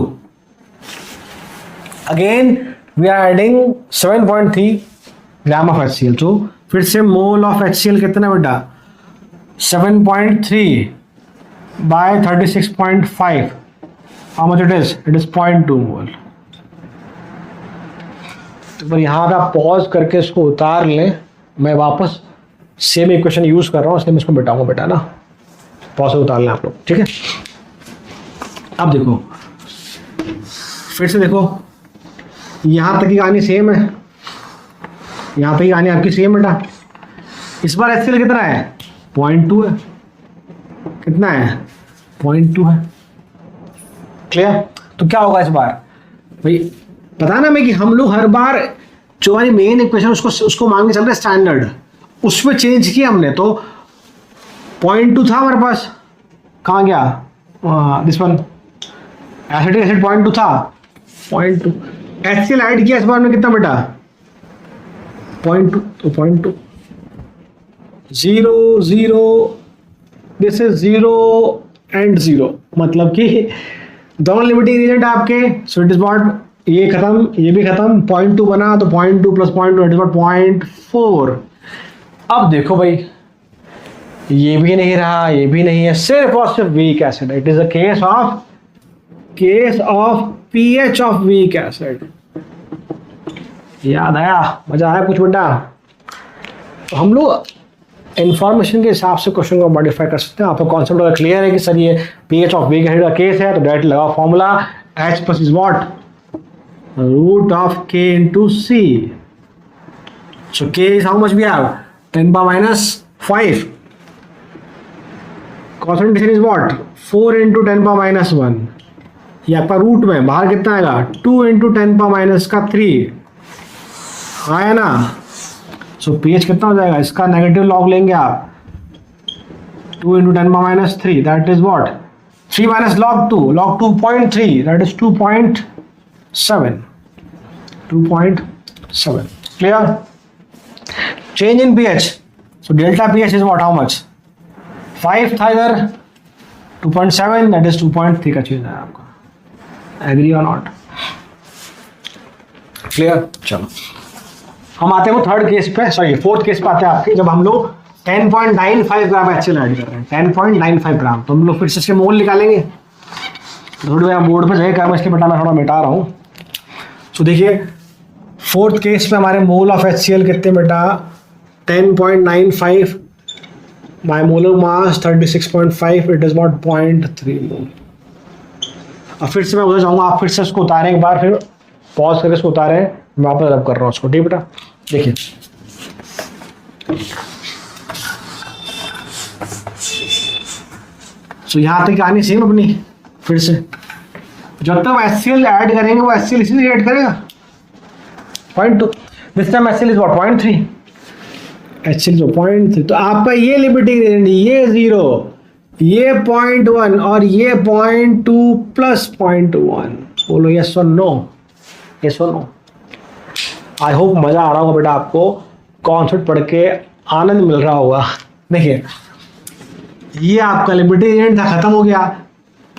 again we are adding 7.3 gram of HCl. तो फिर से मोल ऑफ HCl कितना बेटा, 7.3 by 36.5. How much it is? It is 0.2 mole. तो पर यहाँ पे आप पॉज करके इसको उतार लें. मैं वापस सेम इक्वेशन यूज कर रहा हूँ, इसलिए मैं इसको बिठाऊंगा बेटा ना. पॉज से उतार लें आप लोग, ठीक है. अब देखो, फिर से देखो, यहाँ तक की कहानी सेम है, यहाँ तक की कहानी आपकी सेम बेटा. इस बार HCl कितना है? 0.2 है. कितना है? 0.2 है. क्लियर? तो क्या होगा इस बार भाई, पता ना मैं कि हम लोग हर बार जो हमारी मेन इक्वेशन उसको मांगने चल रहे स्टैंडर्ड, उसमें चेंज किया हमने. तो 0.2 था हमारे पास, कहाँ गया दिस वन, एसिटिक एसिड 0.2 था, 0.2. HCl ऐड किया इस बार में कितना बेटा? 0.2. तो 0.2, 0 0, दिस इज 0 एंड 0, मतलब कि दोनों लिमिटिंग एजेंट आपके. सो इट इज व्हाट, ये खत्म, ये भी खत्म, 0.2 बना, तो 0.2 प्लस 0.2 इट इज व्हाट 0.4. अब देखो भाई, ये भी नहीं रहा, ये भी नहीं है, सिर्फ और सिर्फ weak acid. It is a case of pH of weak acid. याद आया? मजा आया कुछ बेटा? तो हम लोग इंफॉर्मेशन के हिसाब से क्वेश्चन को मॉडिफाई कर सकते हैं. आपको कॉन्सेप्ट अगर क्लियर है कि सर ये पीएच ऑफ वीक एसिड का केस है, तो डायरेक्ट लगाओ formula, H plus is what, root of K into C. So K is how much we have, 10 power minus 5. Concentration is what, 4 into 10 power minus 1. ये आपका root में बाहर कितना आएगा, 2 इंटू 10 पावर माइनस का 3 आया ना. सो पीएच कितना हो जाएगा, इसका नेगेटिव लॉग लेंगे आप, 2 into 10 power minus 3, that is what, 3 minus log 2, log 2.3, that is 2.7. 2.7. Clear? Change in pH. So delta pH is what, how much, 5 था इधर, 2.7, दैट इज 2.3 का चेंज है आपका. एग्री और नॉट? क्लियर? चलो हम आते हैं वो थर्ड केस पे, सॉरी फोर्थ केस पे आते हैं आपके, जब हम लोग 10.95 ग्राम HCl ऐड कर रहे हैं. 10.95 ग्राम. तो हम लोग फिर से इसके मोल निकालेंगे. थोड़ी मैं बोर्ड पे जगह कर, मैं इसके बेटा मैं थोड़ा मिटा रहा हूँ. सो देखिए, फोर्थ केस पे हमारे मोल ऑफ HCl कितने बेटा, 10.95 by molar mass 36.5, it is not 0.3 मोल. अब फिर से मैं उधर जाऊँगा, आप फिर से इसको उतारें एक बार, फिर पॉज करके इसको उतारें, मैं वापस रब कर रहा हूँ उसको. ठीक बेटा, देखिए सो यहाँ तक कहानी सेम अपनी. फिर से जब तक HCl ऐड करेंगे वो HCl इसी ऐड करेगा 0.2. This time HCl is what 0.3, HCl जो 0.3. तो आपका ये लिमिटिंग रेंज, ये 0, ये 0.1 और ये 0.2 प्लस 0.1. बोलो यस और नो, यस और नो. आई होप मजा आ रहा होगा बेटा आपको, कॉन्सेप्ट पढ़ के आनंद मिल रहा होगा. देखिए ये आपका लिमिटिंग एजेंट था, खत्म हो गया.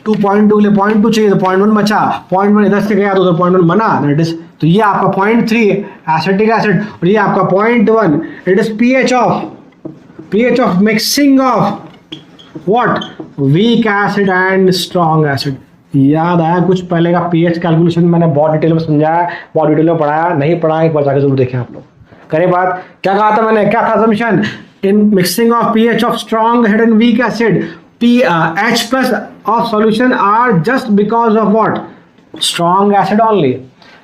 2.2 के लिए 0.2 चाहिए, तो 0.1 बचा, 0.1 इधर से गया तो उधर 0.1 बना, दैट इज. तो ये आपका 0.3 एसिटिक एसिड, और ये आपका 0.1, it is pH of mixing of what, weak acid and strong acid. याद आया कुछ पहले का पीएच कैलकुलेशन मैंने बहुत डिटेल में समझाया, बहुत डिटेल में पढ़ाया, नहीं पढ़ा एक बार जाकर जरूर देखें आप लोग. करें बात, क्या कहा था मैंने, क्या था assumption, in mixing of pH of strong acid and weak acid, H plus of solution are just because of what, strong acid only.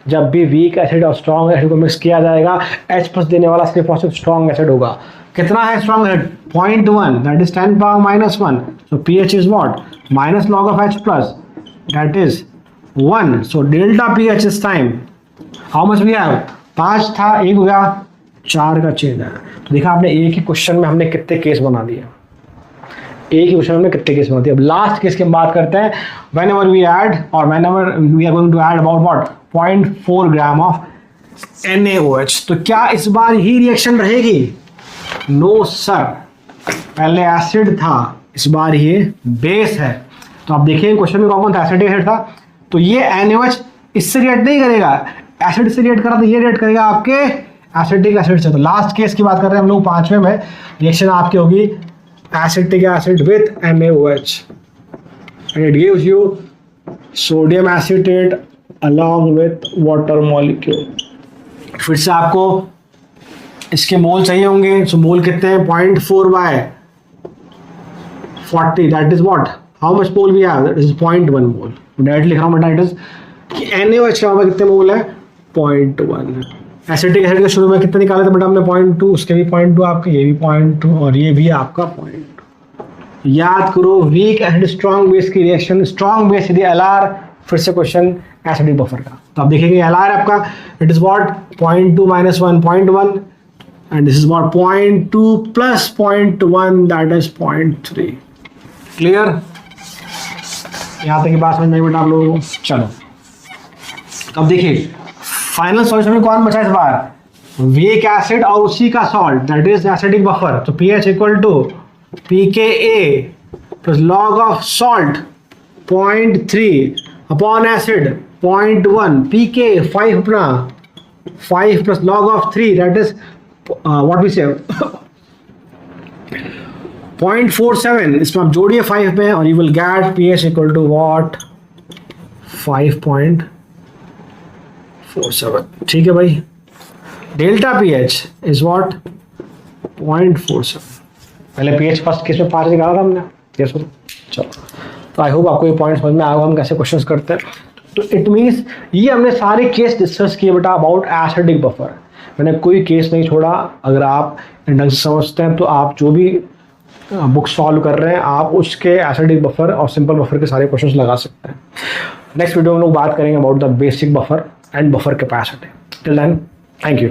जब भी वीक एसिड और स्ट्रॉन्ग एसिड को मिक्स किया जाएगा, H प्लस देने वाला सिर्फ और सिर्फ स्ट्रॉन्ग एसिड होगा. कितना है strong acid, 0.1, that is 10 power minus 1. So pH is what, minus log of H plus, that is 1. So delta pH इस time how much we have, 5 था, 1 हो गया, 4 का चेंज है. तो देखा आपने, एक ही क्वेश्चन में हमने कितने केस बना दिए, एक ही क्वेश्चन में कितने केस बनती है. अब लास्ट केस की बात करते हैं. व्हेनेवर वी ऐड और whenever we are going to add about what 0.4 gram of NaOH। तो क्या इस बार ही रिएक्शन रहेगी? नो सर, पहले एसिड था, इस बार ये बेस है। तो आप देखिए क्वेश्चन में कौन कौन था, एसिड एसिड था, तो ये NaOH इससे रिएक्ट नहीं करेगा, एसिड से रिएक्ट करा तो ये रिएक्ट करेगा आपके एसिटिक एसिड से। तो लास्ट केस की बात कर रहे हैं हम लोग, 5वें में रिएक्शन आपकी होगी acetic acid with NaOH and it gives you sodium acetate along with water molecule। फिर से आपको इसके मोल चाहिए होंगे, सो मोल कितने हैं? 0.4/40, that is what, how much mole we have, that is 0.1 mole. Directly लिख रहा हूँ, दैट इज कि NaOH का हमारे कितने मोल है? 0.1। एसिटिक एसिड के शुरू में कितने निकाले थे बेटा हमने? 0.2, उसके भी 0.2 आपके, ये भी 0.2 और ये भी आपका 0.2। याद करो वीक एसिड स्ट्रॉन्ग बेस की रिएक्शन, स्ट्रॉन्ग बेस यदि LR, फिर से क्वेश्चन एसिडिक बफर का। तो आप देखिए LR आपका it is what 0.2 - 1 0.1 and this is what 0.2 + 0.1 that is 0.3। Clear? यहाँ तक की बात समझ में आई बेटा आप लोगों को? चलो अब देखिए फाइनल सॉल्यूशन में कौन बचा इस बार? वीक एसिड और उसी का salt, that is acidic buffer. तो pH = pKa plus log of salt 0.3 upon acid 0.1, pK 5 अपना 5 plus log of 3 that is what we say 0.47। इसमें आप जोड़िए 5 में और you will get pH = what 5.47। ठीक है भाई, डेल्टा pH is what 0.47। पहले pH फर्स्ट केस में 5 निकाला था हमने, केस में। चलो तो आई होप आपको ये पॉइंट समझ में आएगा हम कैसे क्वेश्चंस करते हैं। तो इट मीन्स ये हमने सारे केस डिस्कस किए बेटा अबाउट एसिडिक बफर, मैंने कोई केस नहीं छोड़ा। अगर आप ढंग से समझते हैं तो आप जो भी बुक सॉल्व कर रहे हैं आप उसके एसिडिक बफर और सिंपल बफर के सारे क्वेश्चंस लगा सकते हैं। नेक्स्ट वीडियो में हम लोग बात करेंगे about the basic buffer and buffer capacity. Till then thank you.